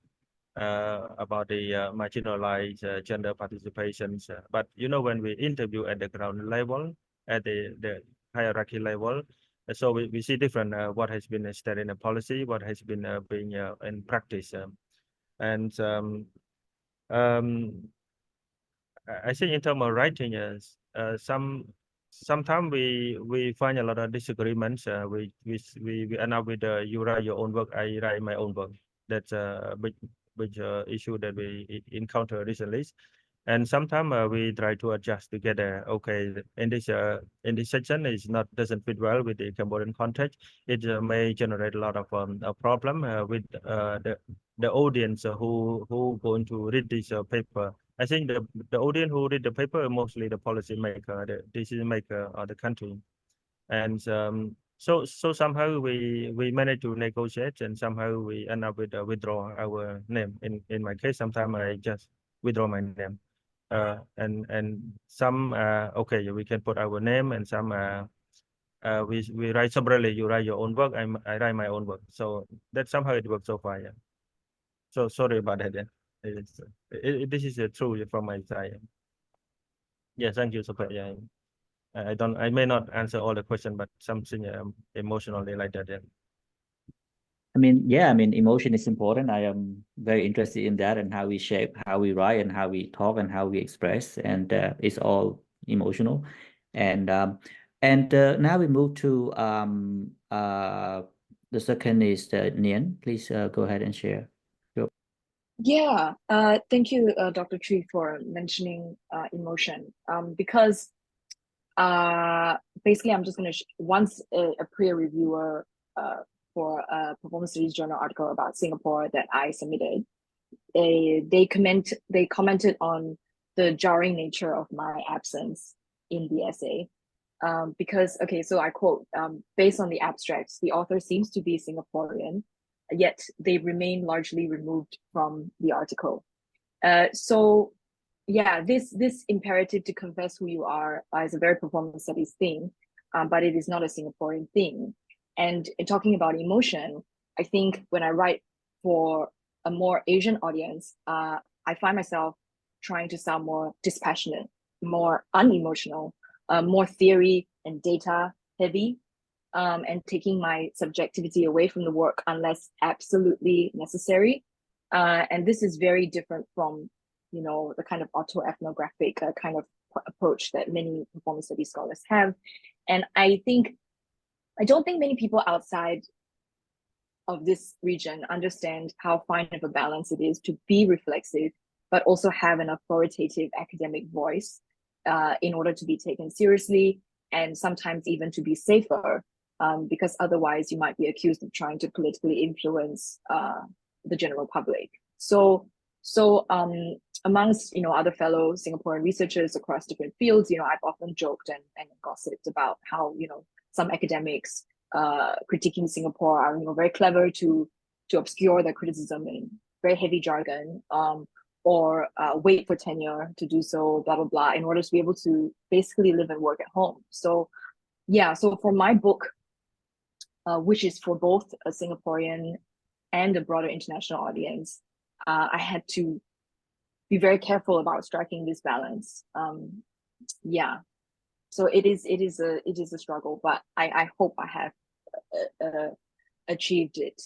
about the marginalized gender participations. But when we interview at the ground level, at the hierarchy level, so we see different what has been stated in the policy, what has been being in practice, and I think in terms of writing, sometimes we find a lot of disagreements. We end up with you write your own work, I write my own work. That's a big issue that we encounter recently. And sometimes we try to adjust together. Okay, in this section is not doesn't fit well with the Cambodian context. It may generate a lot of a problem with the audience who going to read this paper. I think the audience who read the paper are mostly the policy maker, the decision maker of the country, and so somehow we manage to negotiate, and somehow we end up with withdraw our name. In my case, sometimes I just withdraw my name. And some okay, we can put our name, and some we write separately. You write your own work, I write my own work. So that's somehow it works so far. Yeah. So sorry about that. Yeah. This is true from my side. Yeah. Thank you, Sopheak. Yeah. I may not answer all the question, but something emotionally like that. Yeah. I mean, yeah, I mean, emotion is important. I am very interested in that and how we shape, how we write, and how we talk, and how we express, and it's all emotional. And now we move to the second is Nien. Please go ahead and share. Yeah, thank you, Dr. Tree, for mentioning emotion. Because basically, I'm just going to once a peer reviewer for a Performance Studies Journal article about Singapore that I submitted, they commented on the jarring nature of my absence in the essay. Because, okay, so I quote, based on the abstracts, the author seems to be Singaporean, yet they remain largely removed from the article. So yeah, this imperative to confess who you are is a very performance studies thing, but it is not a Singaporean thing. And in talking about emotion, I think when I write for a more Asian audience, I find myself trying to sound more dispassionate, more unemotional, more theory and data heavy, and taking my subjectivity away from the work unless absolutely necessary. And this is very different from, you know, the kind of autoethnographic kind of approach that many performance studies scholars have. And I don't think many people outside of this region understand how fine of a balance it is to be reflexive, but also have an authoritative academic voice in order to be taken seriously, and sometimes even to be safer, because otherwise you might be accused of trying to politically influence the general public. So amongst, you know, other fellow Singaporean researchers across different fields, you know, I've often joked and gossiped about how, you know, some academics critiquing Singapore are, you know, very clever to obscure their criticism in very heavy jargon, or wait for tenure to do so, blah blah blah, in order to be able to basically live and work at home. So yeah, so for my book, which is for both a Singaporean and a broader international audience, I had to be very careful about striking this balance. Yeah, so it is a struggle, but I hope I have achieved it.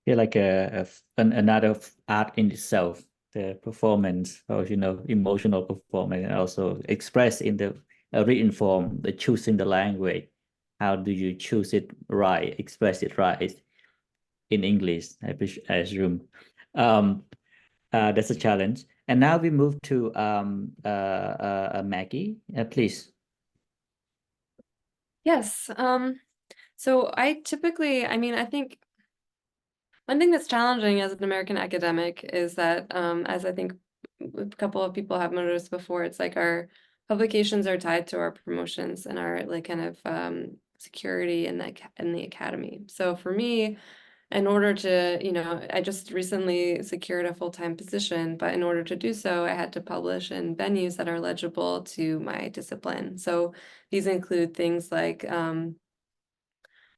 Yeah, like another art in itself, the performance, or, you know, emotional performance, and also expressed in the written form, the choosing the language. How do you choose it right, express it right in English, I assume. That's a challenge. And now we move to Maggie, please. Yes. So I typically, I mean, I think one thing that's challenging as an American academic is that, as I think a couple of people have noticed before, it's like our publications are tied to our promotions and our like kind of security in the academy. So for me, in order to, you know, I just recently secured a full-time position, but in order to do so, I had to publish in venues that are legible to my discipline. So these include things like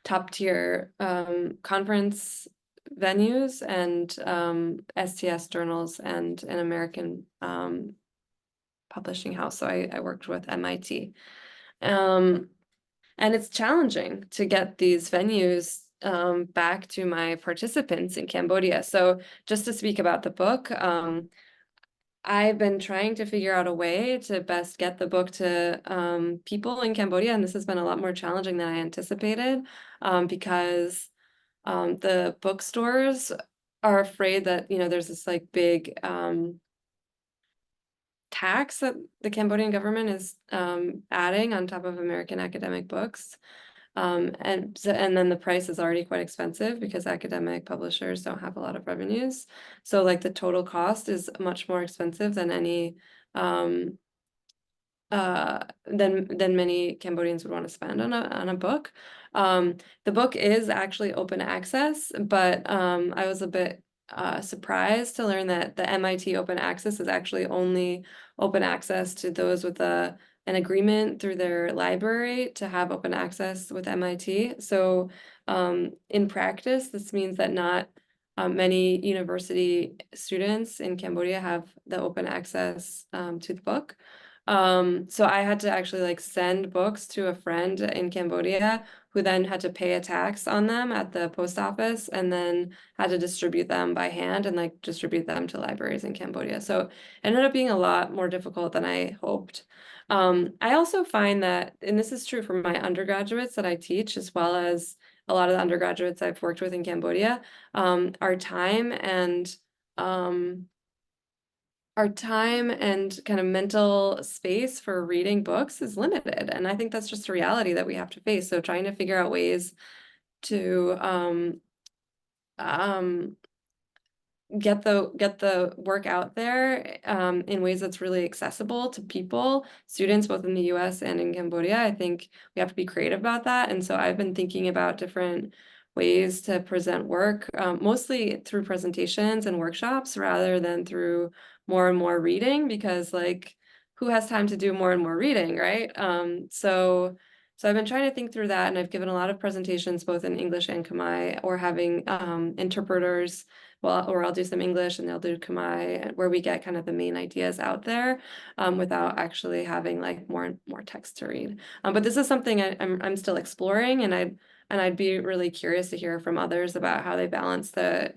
top-tier conference venues and STS journals and an American publishing house. So I worked with MIT. And it's challenging to get these venues back to my participants in Cambodia. So just to speak about the book, I've been trying to figure out a way to best get the book to people in Cambodia, and this has been a lot more challenging than I anticipated, because the bookstores are afraid that, you know, there's this like big tax that the Cambodian government is adding on top of American academic books. And then the price is already quite expensive because academic publishers don't have a lot of revenues. So like the total cost is much more expensive than any than many Cambodians would want to spend on a book. The book is actually open access, but I was a bit surprised to learn that the MIT open access is actually only open access to those with an agreement through their library to have open access with MIT. So in practice, this means that not many university students in Cambodia have the open access to the book. So I had to actually like send books to a friend in Cambodia who then had to pay a tax on them at the post office and then had to distribute them by hand and like distribute them to libraries in Cambodia. So it ended up being a lot more difficult than I hoped. I also find that, and this is true for my undergraduates that I teach, as well as a lot of the undergraduates I've worked with in Cambodia, our time and kind of mental space for reading books is limited. And I think that's just a reality that we have to face. So trying to figure out ways to get the work out there in ways that's really accessible to people, students both in the US and in Cambodia. I think we have to be creative about that. And so I've been thinking about different ways to present work, mostly through presentations and workshops rather than through more and more reading, because like who has time to do more and more reading, right? So I've been trying to think through that, and I've given a lot of presentations both in English and Khmer, or having interpreters, or I'll do some English and they'll do Khmer, where we get kind of the main ideas out there without actually having like more text to read. But this is something I'm still exploring, and I'd be really curious to hear from others about how they balance the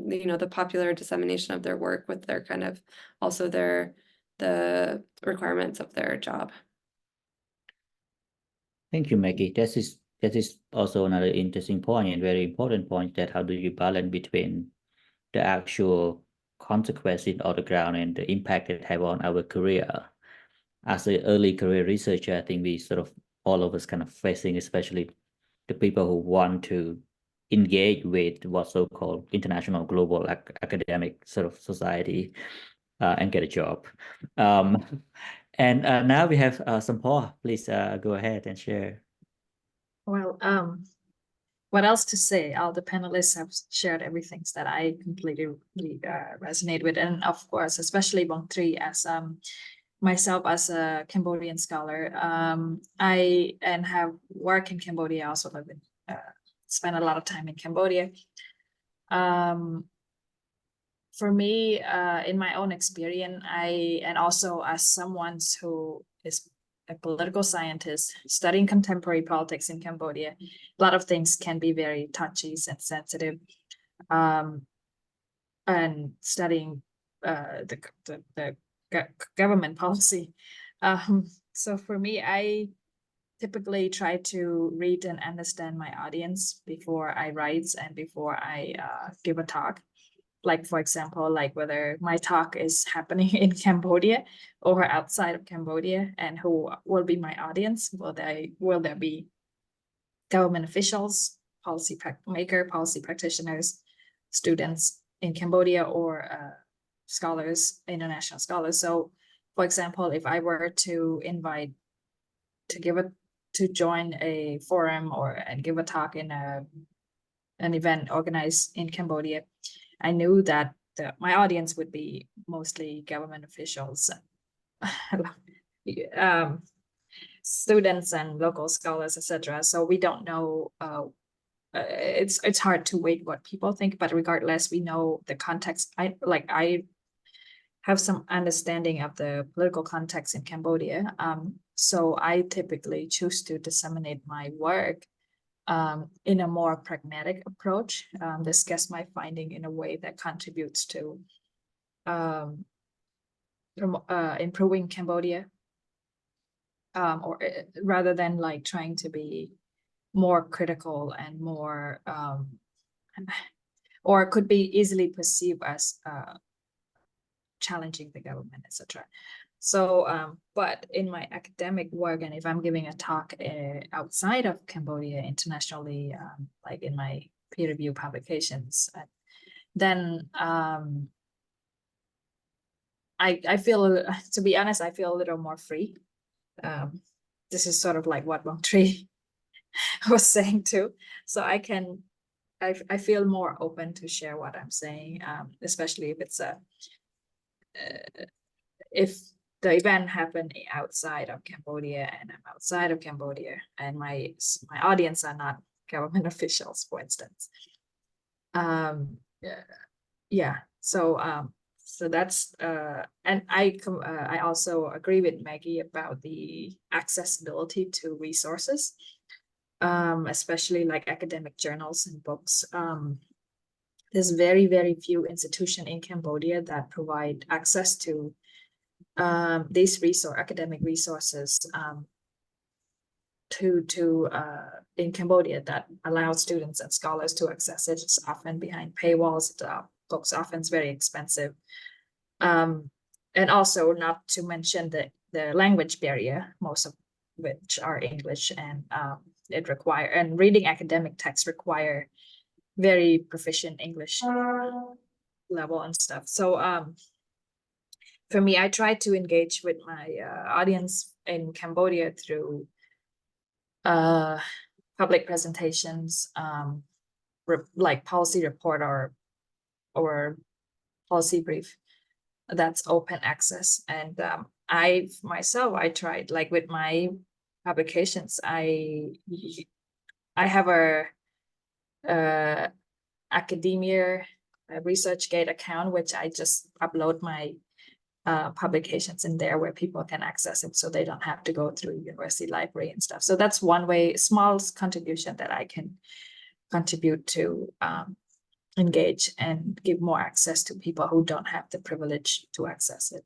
you know, the popular dissemination of their work with their kind of also the requirements of their job. Thank you, Maggie. That is also another interesting point and very important point, that how do you balance between the actual consequences on the ground and the impact it have on our career. As an early career researcher, I think we sort of, all of us kind of facing, especially the people who want to engage with what's so-called international global academic sort of society and get a job. And now we have Sampor. Please go ahead and share. Well, what else to say? All the panelists have shared everything that I completely resonate with, and of course, especially Bong Tri, as myself as a Cambodian scholar, I have worked in Cambodia, also live in, spent a lot of time in Cambodia. For me, in my own experience, and also as someone who is a political scientist studying contemporary politics in Cambodia, a lot of things can be very touchy and sensitive. And studying the government policy. So for me, I typically try to read and understand my audience before I write and before I give a talk. Like, for example, like whether my talk is happening in Cambodia or outside of Cambodia, and who will be my audience. Will there be government officials, policy practitioners, students in Cambodia, or scholars, international scholars? So, for example, if I were to invite to join a forum and give a talk in an event organized in Cambodia, I knew that my audience would be mostly government officials, students and local scholars, etc. So we don't know. It's hard to wait what people think, but regardless, we know the context. I have some understanding of the political context in Cambodia. So I typically choose to disseminate my work in a more pragmatic approach, discuss my finding in a way that contributes to improving Cambodia, or rather than like trying to be more critical and more or could be easily perceived as challenging the government, etc. So, but in my academic work, and if I'm giving a talk outside of Cambodia internationally, like in my peer review publications, then I feel, to be honest, I feel a little more free. This is sort of like what Bong Tri was saying too. So I feel more open to share what I'm saying, especially if it's if the event happened outside of Cambodia and I'm outside of Cambodia and my audience are not government officials, for instance. Yeah. So that's and I also agree with Maggie about the accessibility to resources, especially like academic journals and books. There's very, very few institutions in Cambodia that provide access to these academic resources in Cambodia that allow students and scholars to access it. It's often behind paywalls. Books often is very expensive, and also not to mention the language barrier, most of which are English, and reading academic texts require very proficient English level and stuff. So for me, I try to engage with my audience in Cambodia through public presentations, like policy report or policy brief that's open access. And I tried, like with my publications, I have a academia ResearchGate account, which I just upload my publications in there where people can access it, so they don't have to go through university library and stuff. So that's one way, small contribution that I can contribute to engage and give more access to people who don't have the privilege to access it.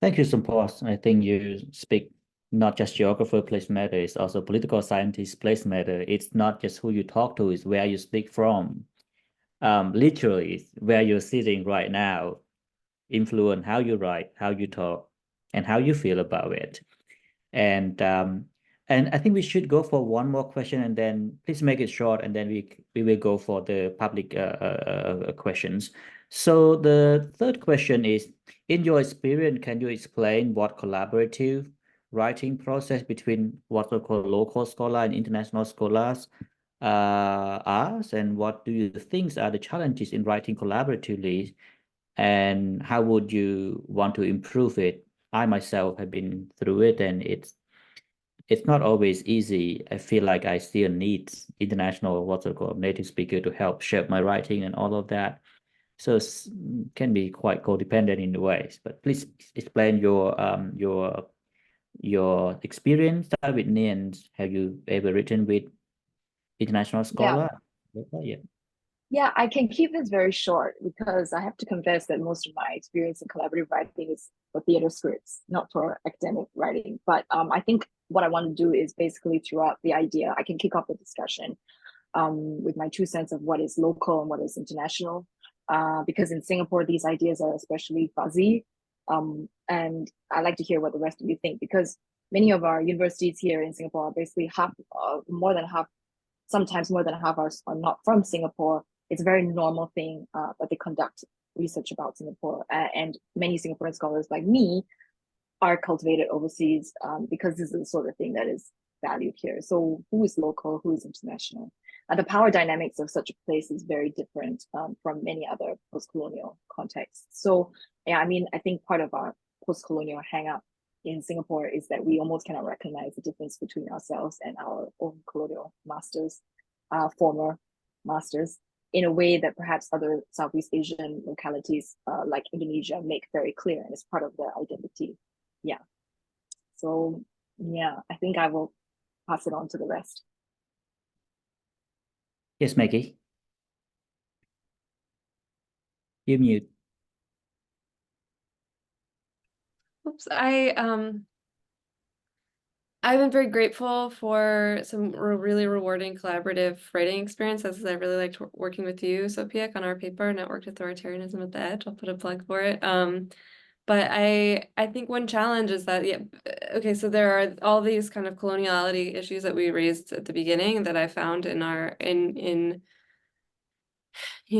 Thank you, Sampos. I think you speak not just geographer place matter, it's also political scientist place matter. It's not just who you talk to, it's where you speak from. Literally, where you're sitting right now, influence how you write, how you talk, and how you feel about it. And I think we should go for one more question, and then please make it short, and then we will go for the public questions. So the third question is, in your experience, can you explain what collaborative writing process between what we call local scholar and international scholars are, and what do you think are the challenges in writing collaboratively, and how would you want to improve it? I myself have been through it, and it's not always easy. I feel like I still need international native speaker to help shape my writing and all of that. So it can be quite codependent in ways. But please explain your experience. Start with Nien. Have you ever written with international scholar? Yeah. Yeah, I can keep this very short because I have to confess that most of my experience in collaborative writing is for theater scripts, not for academic writing. But I think what I want to do is basically throw out the idea. I can kick off the discussion with my 2 cents of what is local and what is international. Because in Singapore, these ideas are especially fuzzy. And I'd like to hear what the rest of you think, because many of our universities here in Singapore are basically more than half, sometimes more than half are not from Singapore. It's a very normal thing that they conduct research about Singapore. And many Singaporean scholars like me are cultivated overseas because this is the sort of thing that is valued here. So who is local, who is international? The power dynamics of such a place is very different from many other post-colonial contexts. So yeah, I mean, I think part of our post-colonial hang-up in Singapore is that we almost cannot recognize the difference between ourselves and our own colonial masters, former masters, in a way that perhaps other Southeast Asian localities like Indonesia make very clear, and it's part of their identity. Yeah. So yeah, I think I will pass it on to the rest. Yes, Maggie. You're mute. Oops, I've been very grateful for some really rewarding collaborative writing experiences. I really liked working with you, Sopheak, on our paper, Networked Authoritarianism at the Edge. I'll put a plug for it. But I think one challenge is that, yeah, okay, so there are all these kind of coloniality issues that we raised at the beginning that I found in our, you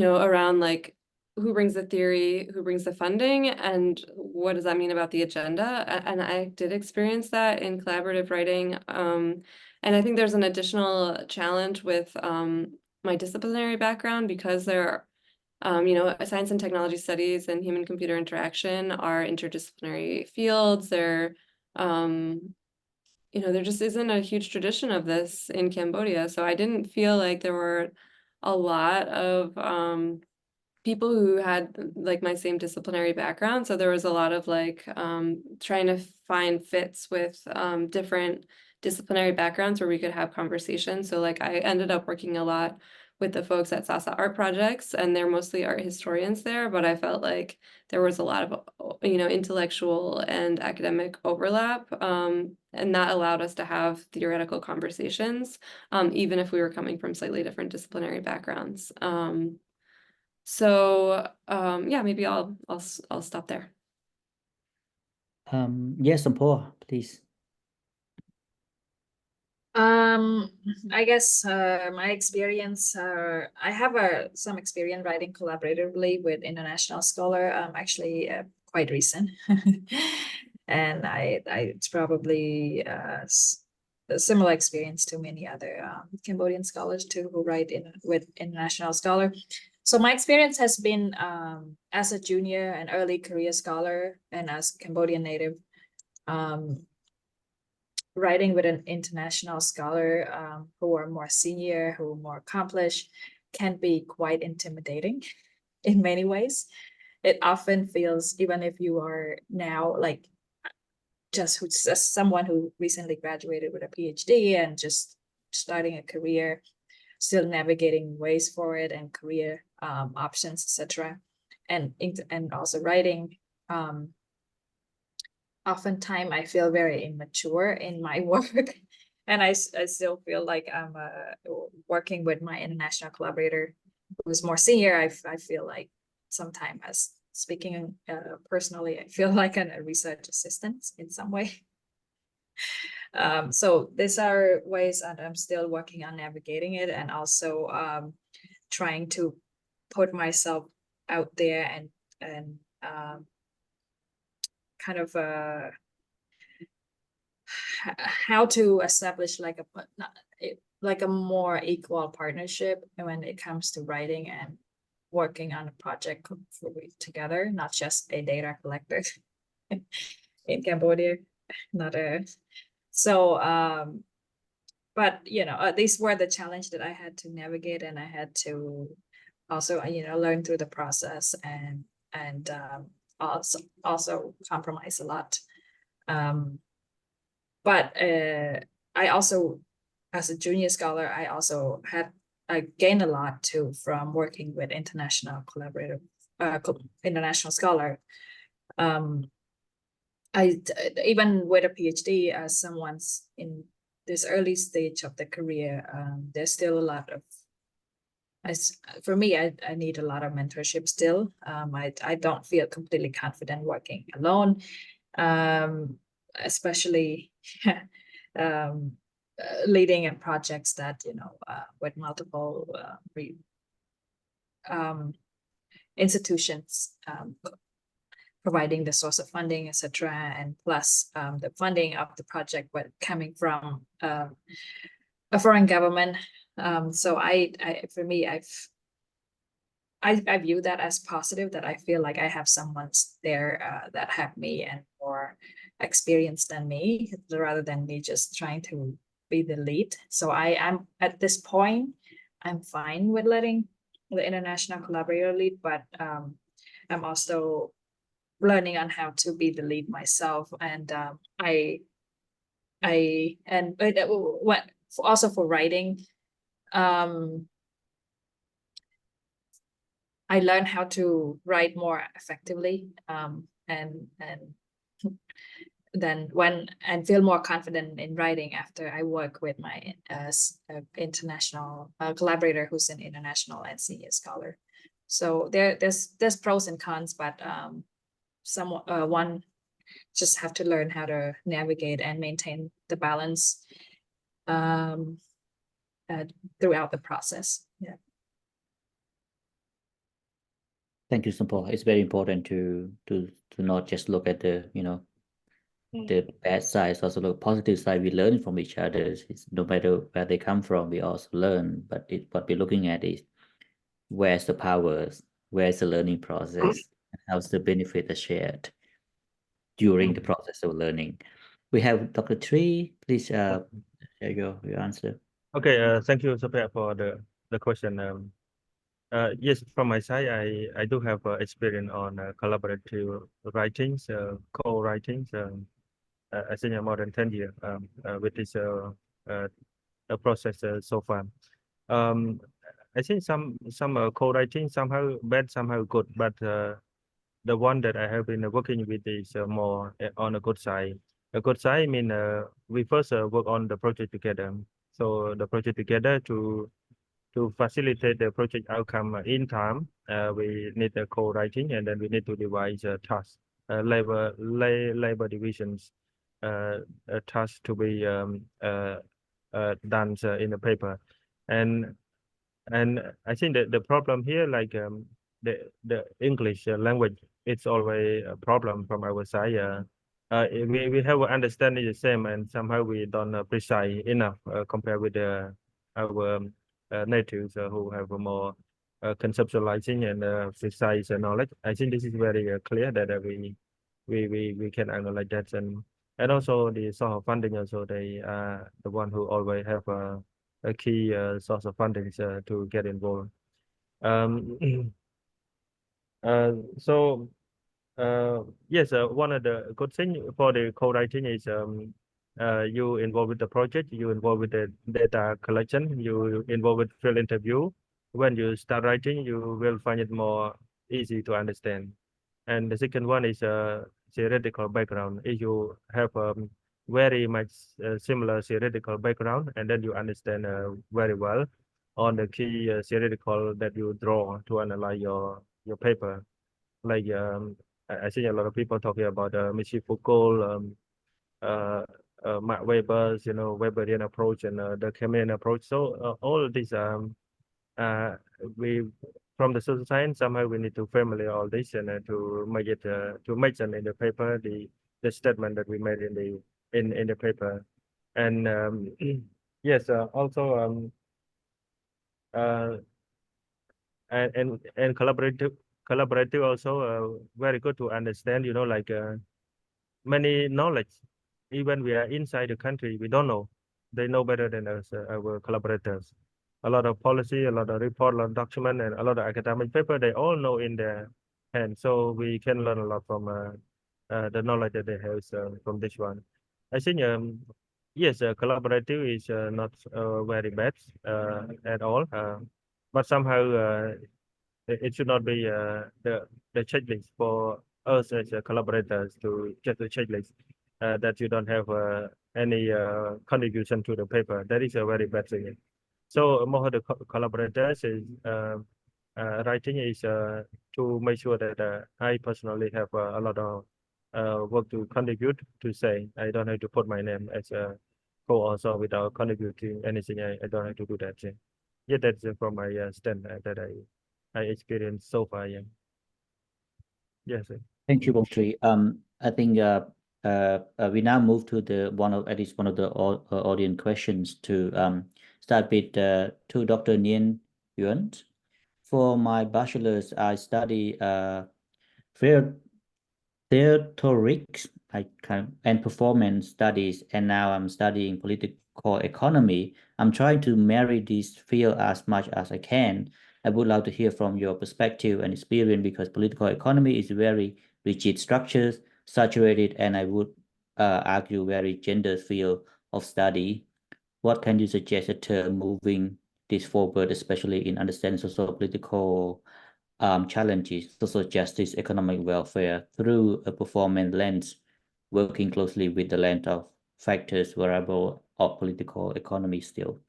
know, around like who brings the theory, who brings the funding, and what does that mean about the agenda? And I did experience that in collaborative writing. And I think there's an additional challenge with my disciplinary background, because there are, you know, science and technology studies and human-computer interaction are interdisciplinary fields. They're, you know, there just isn't a huge tradition of this in Cambodia. So I didn't feel like there were a lot of people who had like my same disciplinary background. So there was a lot of like trying to find fits with different disciplinary backgrounds where we could have conversations. So like I ended up working a lot with the folks at Sasa Art Projects, and they're mostly art historians there, but I felt like there was a lot of, you know, intellectual and academic overlap, and that allowed us to have theoretical conversations, even if we were coming from slightly different disciplinary backgrounds. So yeah, maybe I'll stop there. Yes, Sampor, please. I guess my experience, I have some experience writing collaboratively with international scholar, actually quite recent. And it's probably a similar experience to many other Cambodian scholars too, who write with international scholar. So my experience has been as a junior and early career scholar and as Cambodian native, writing with an international scholar who are more senior, who are more accomplished, can be quite intimidating in many ways. It often feels, even if you are now like just someone who recently graduated with a PhD and just starting a career, still navigating ways for it and career options, etc. And also writing. Oftentimes I feel very immature in my work, and I still feel like I'm working with my international collaborator who's more senior. I feel like sometimes, as speaking personally, I feel like a research assistant in some way. So these are ways that I'm still working on navigating it, and also trying to put myself out there and kind of how to establish like a more equal partnership when it comes to writing and working on a project together, not just a data collector in Cambodia. But you know, these were the challenge that I had to navigate, and I had to also, you know, learn through the process and also compromise a lot. But I also, as a junior scholar, I gained a lot too from working with international collaborative, international scholar. Even with a PhD, as someone's in this early stage of the career, there's still a lot of, for me, I need a lot of mentorship still. I don't feel completely confident working alone, especially leading in projects that, you know, with multiple institutions providing the source of funding, etc., and plus the funding of the project coming from a foreign government. So for me, I view that as positive, that I feel like I have someone there that have me and more experienced than me, rather than me just trying to be the lead. So I'm at this point, I'm fine with letting the international collaborator lead, but I'm also learning on how to be the lead myself. And also for writing, I learned how to write more effectively, and then and feel more confident in writing after I work with my international collaborator who's an international and senior scholar. So there's pros and cons, but one just have to learn how to navigate and maintain the balance throughout the process. Yeah. Thank you, Sampol. It's very important to not just look at the the bad sides, also the positive side. We learn from each other. It's no matter where they come from, we also learn. But what we're looking at is where's the powers, where's the learning process, and how's the benefit are shared during the process of learning. We have Dr. Tree. Please share your answer. Okay, thank you, Sopheak, for the question. Yes, from my side, I do have experience on collaborative writings, co-writings. I think more than 10 years with this process so far. I think some co-writing somehow bad, somehow good, but the one that I have been working with is more on a good side. A good side mean we first work on the project together. So the project together to facilitate the project outcome in time, we need a co-writing, and then we need to devise tasks, labor divisions, tasks to be done in the paper, and I think that the problem here, like the English language, it's always a problem from our side. We have understanding the same, and somehow we don't precise enough compared with our natives who have a more conceptualizing and precise knowledge. I think this is very clear that we can analyze that, and also the source of funding. Also, they are the one who always have a key source of funding to get involved. So yes, one of the good thing for the co-writing is you involved with the project, you involved with the data collection, you involved with field interview. When you start writing, you will find it more easy to understand. And the second one is theoretical background. If you have very much similar theoretical background, and then you understand very well on the key theoretical that you draw to analyze your paper. Like I think a lot of people talking about Michel Foucault, Max Weber's, Weberian approach and the Kamian approach. So all of these we from the social science, somehow we need to familiar all this and to make it to mention in the paper the statement that we made in the paper. And yes, also and collaborative also very good to understand, like many knowledge, even we are inside the country, we don't know. They know better than us, our collaborators. A lot of policy, a lot of report, a lot of document, and a lot of academic paper, they all know in their hand. So we can learn a lot from the knowledge that they have from this one. I think, yes, collaborative is not very bad at all, but somehow it should not be the checklist for us as collaborators to get the checklist that you don't have any contribution to the paper. That is a very bad thing. So more of the collaborators is writing is to make sure that I personally have a lot of work to contribute to say. I don't have to put my name as a co-author without contributing anything. I don't have to do that. Yeah, that's from my stand that I experienced so far. Yeah. Yes. Thank you, Bong Tree. I think we now move to at least one of the audience questions to start with to Dr. Nien Yuan. For my bachelor's, I study theatrics and performance studies, and now I'm studying political economy. I'm trying to marry these fields as much as I can. I would love to hear from your perspective and experience, because political economy is very rigid structures, saturated, and I would argue very gender field of study. What can you suggest in terms moving this forward, especially in understanding social political challenges, social justice, economic welfare through a performance lens, working closely with the lens of factors, variable of political economy still.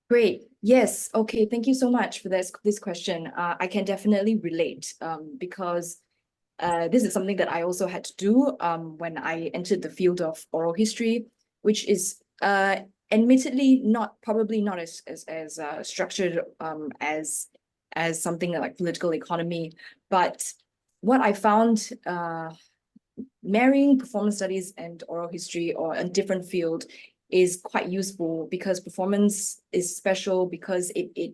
Great. Yes. Okay. Thank you so much for this question. I can definitely relate because this is something that I also had to do when I entered the field of oral history, which is admittedly probably not as structured as something like political economy. But what I found marrying performance studies and oral history or a different field is quite useful because performance is special because it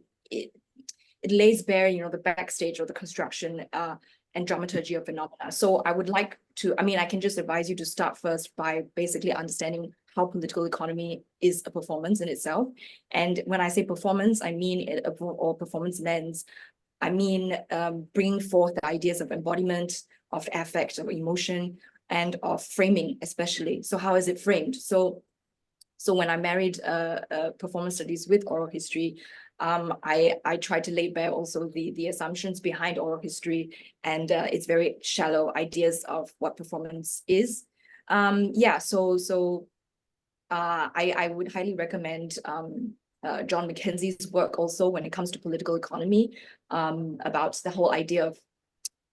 lays bare, you know, the backstage or the construction and dramaturgy of phenomena. So I would like to, I mean, I can just advise you to start first by basically understanding how political economy is a performance in itself. And when I say performance, I mean or performance lens, I mean bringing forth the ideas of embodiment, of affect, of emotion, and of framing especially. So how is it framed? So when I married performance studies with oral history, I tried to lay bare also the assumptions behind oral history and its very shallow ideas of what performance is. Yeah, so I would highly recommend John Mackenzie's work also when it comes to political economy, about the whole idea of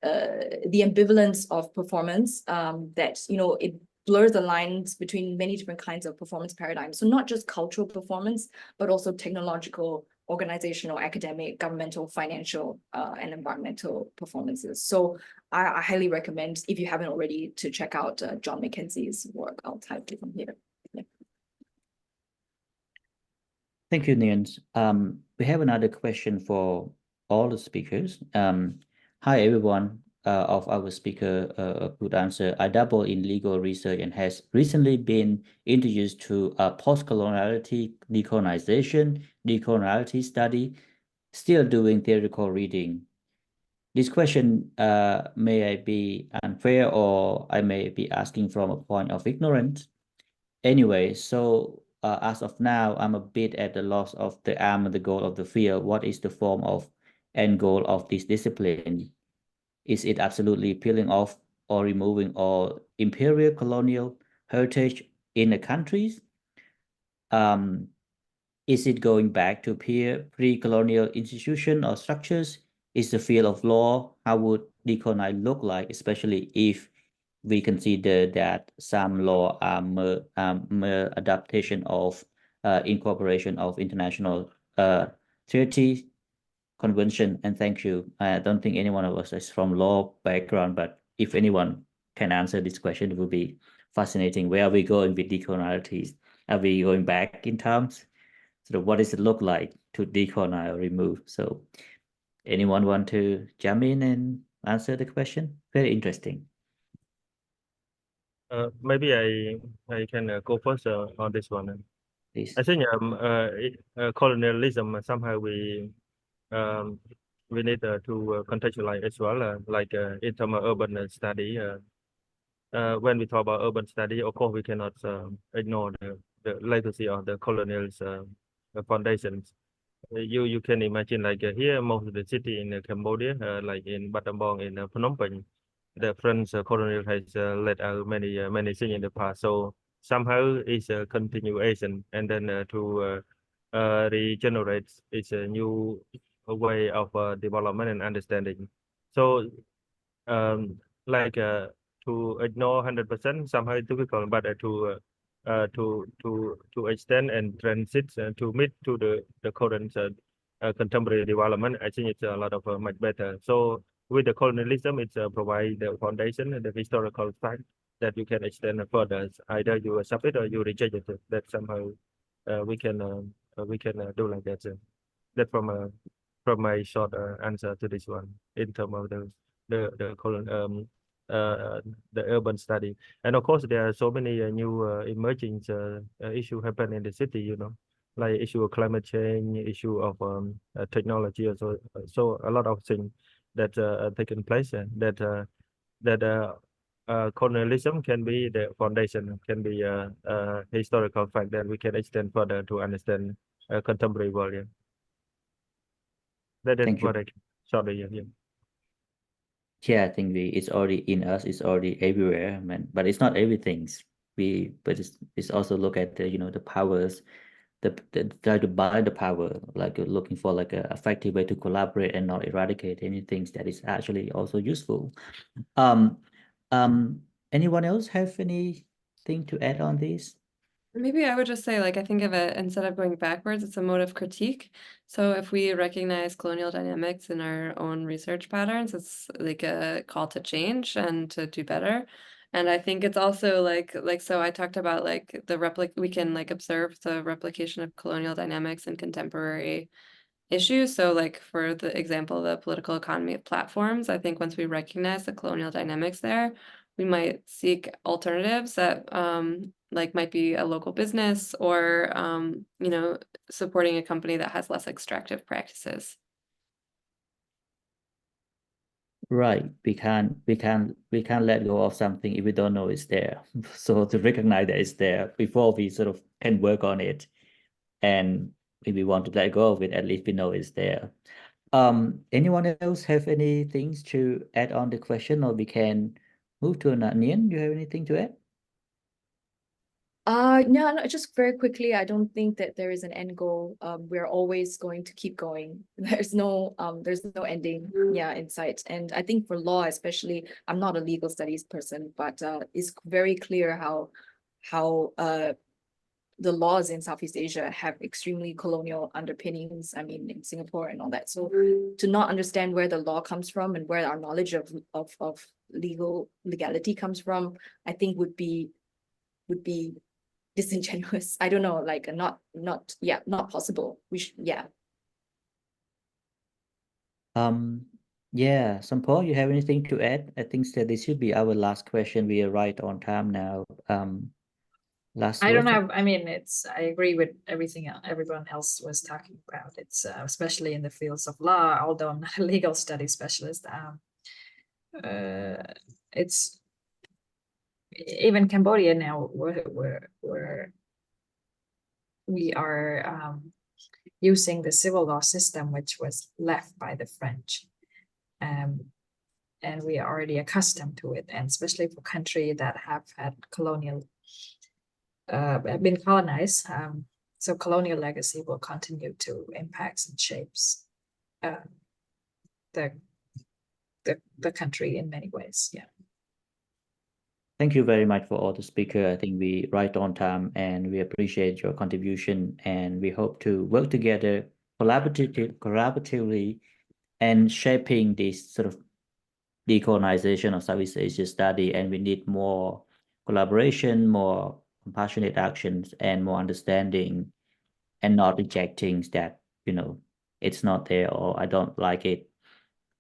the ambivalence of performance, that, you know, it blurs the lines between many different kinds of performance paradigms. So not just cultural performance, but also technological, organizational, academic, governmental, financial, and environmental performances. So I highly recommend, if you haven't already, to check out John Mackenzie's work. I'll type it from here. Yeah. Thank you, Nien. We have another question for all the speakers. Hi, everyone. Of our speaker could answer. I dabble in legal research and has recently been introduced to post-coloniality decoloniality study, still doing theoretical reading. This question may be unfair or I may be asking from a point of ignorance. Anyway, so as of now, I'm a bit at the loss of the aim and the goal of the field. What is the form of end goal of this discipline? Is it absolutely peeling off or removing all imperial colonial heritage in the countries? Is it going back to pre-colonial institutions or structures? Is the field of law, how would decolonize look like, especially if we consider that some law are mere adaptation of incorporation of international treaty convention? And thank you. I don't think any one of us is from law background, but if anyone can answer this question, it would be fascinating. Where are we going with decolonialities? Are we going back in terms? So what does it look like to decolonize or remove? So anyone want to jump in and answer the question? Very interesting. Maybe I can go first on this one. Please. I think colonialism somehow we need to contextualize as well, like in terms of urban study. When we talk about urban study, of course we cannot ignore the legacy of the colonial foundations. You can imagine like here most of the city in Cambodia, like in Battambang, in Phnom Penh, the French colonial has led out many things in the past. So somehow it's a continuation, and then to regenerate it's a new way of development and understanding. So like to ignore 100% somehow difficult, but to extend and transit to meet to the current contemporary development, I think it's a lot of much better. So with the colonialism, it's provide the foundation and the historical fact that you can extend further. Either you accept it or you reject it. That somehow we can do like that. That from my short answer to this one in terms of the urban study. And of course there are so many new emerging issue happen in the city, you know, like issue of climate change, issue of technology, so a lot of things that are taking place, and that colonialism can be the foundation, can be a historical fact that we can extend further to understand contemporary world. Yeah. That is Thank you. what I shortly. Yeah. Yeah, I think it's already in us, it's already everywhere, man. But it's not everything. But it's also look at the the powers, the try to buy the power, like looking for like a effective way to collaborate and not eradicate anything that is actually also useful. Um, anyone else have anything to add on this? Maybe I would just say, like, I think of it instead of going backwards, it's a mode of critique. So if we recognize colonial dynamics in our own research patterns, it's like a call to change and to do better. And I think it's also like so I talked about like we can like observe the replication of colonial dynamics in contemporary issues. So like for the example, the political economy of platforms, I think once we recognize the colonial dynamics there, we might seek alternatives that like might be a local business or supporting a company that has less extractive practices. Right. We can't let go of something if we don't know it's there. So to recognize that it's there before we sort of can work on it. And if we want to let go of it, at least we know it's there. Anyone else have any things to add on the question, or we can move to another? Nien, do you have anything to add? No, just very quickly, I don't think that there is an end goal. We're always going to keep going. There's no ending, in sight. And I think for law, especially, I'm not a legal studies person, but it's very clear how the laws in Southeast Asia have extremely colonial underpinnings. I mean, in Singapore and all that. So to not understand where the law comes from and where our knowledge of legality comes from, I think would be disingenuous. I don't know, like not possible. Yeah, Sampol, you have anything to add? I think that this should be our last question. We are right on time now. Last I don't word. have, I mean, I agree with everything everyone else was talking about. It's especially in the fields of law, although I'm not a legal studies specialist. It's even Cambodia now, we are using the civil law system, which was left by the French. And we are already accustomed to it, and especially for countries that have had been colonized. So colonial legacy will continue to impact and shapes the country in many ways. Yeah. Thank you very much for all the speaker. I think we right on time, and we appreciate your contribution, and we hope to work together collaboratively and shaping this sort of decolonization of Southeast Asia study. And we need more collaboration, more compassionate actions, and more understanding, and not rejecting that, it's not there, or I don't like it,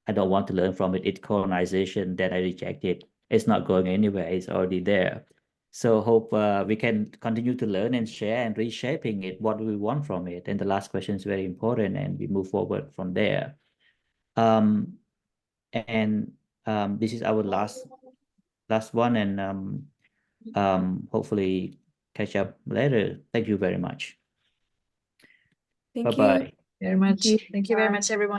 I don't want to learn from it, it's colonization, that I reject it. It's not going anywhere, it's already there. So hope we can continue to learn and share and reshaping it, what we want from it. And the last question is very important, and we move forward from there. This is our last one, and hopefully catch up later. Thank you very much. Thank you. Bye-bye. Very much. you. Thank you very much, everyone.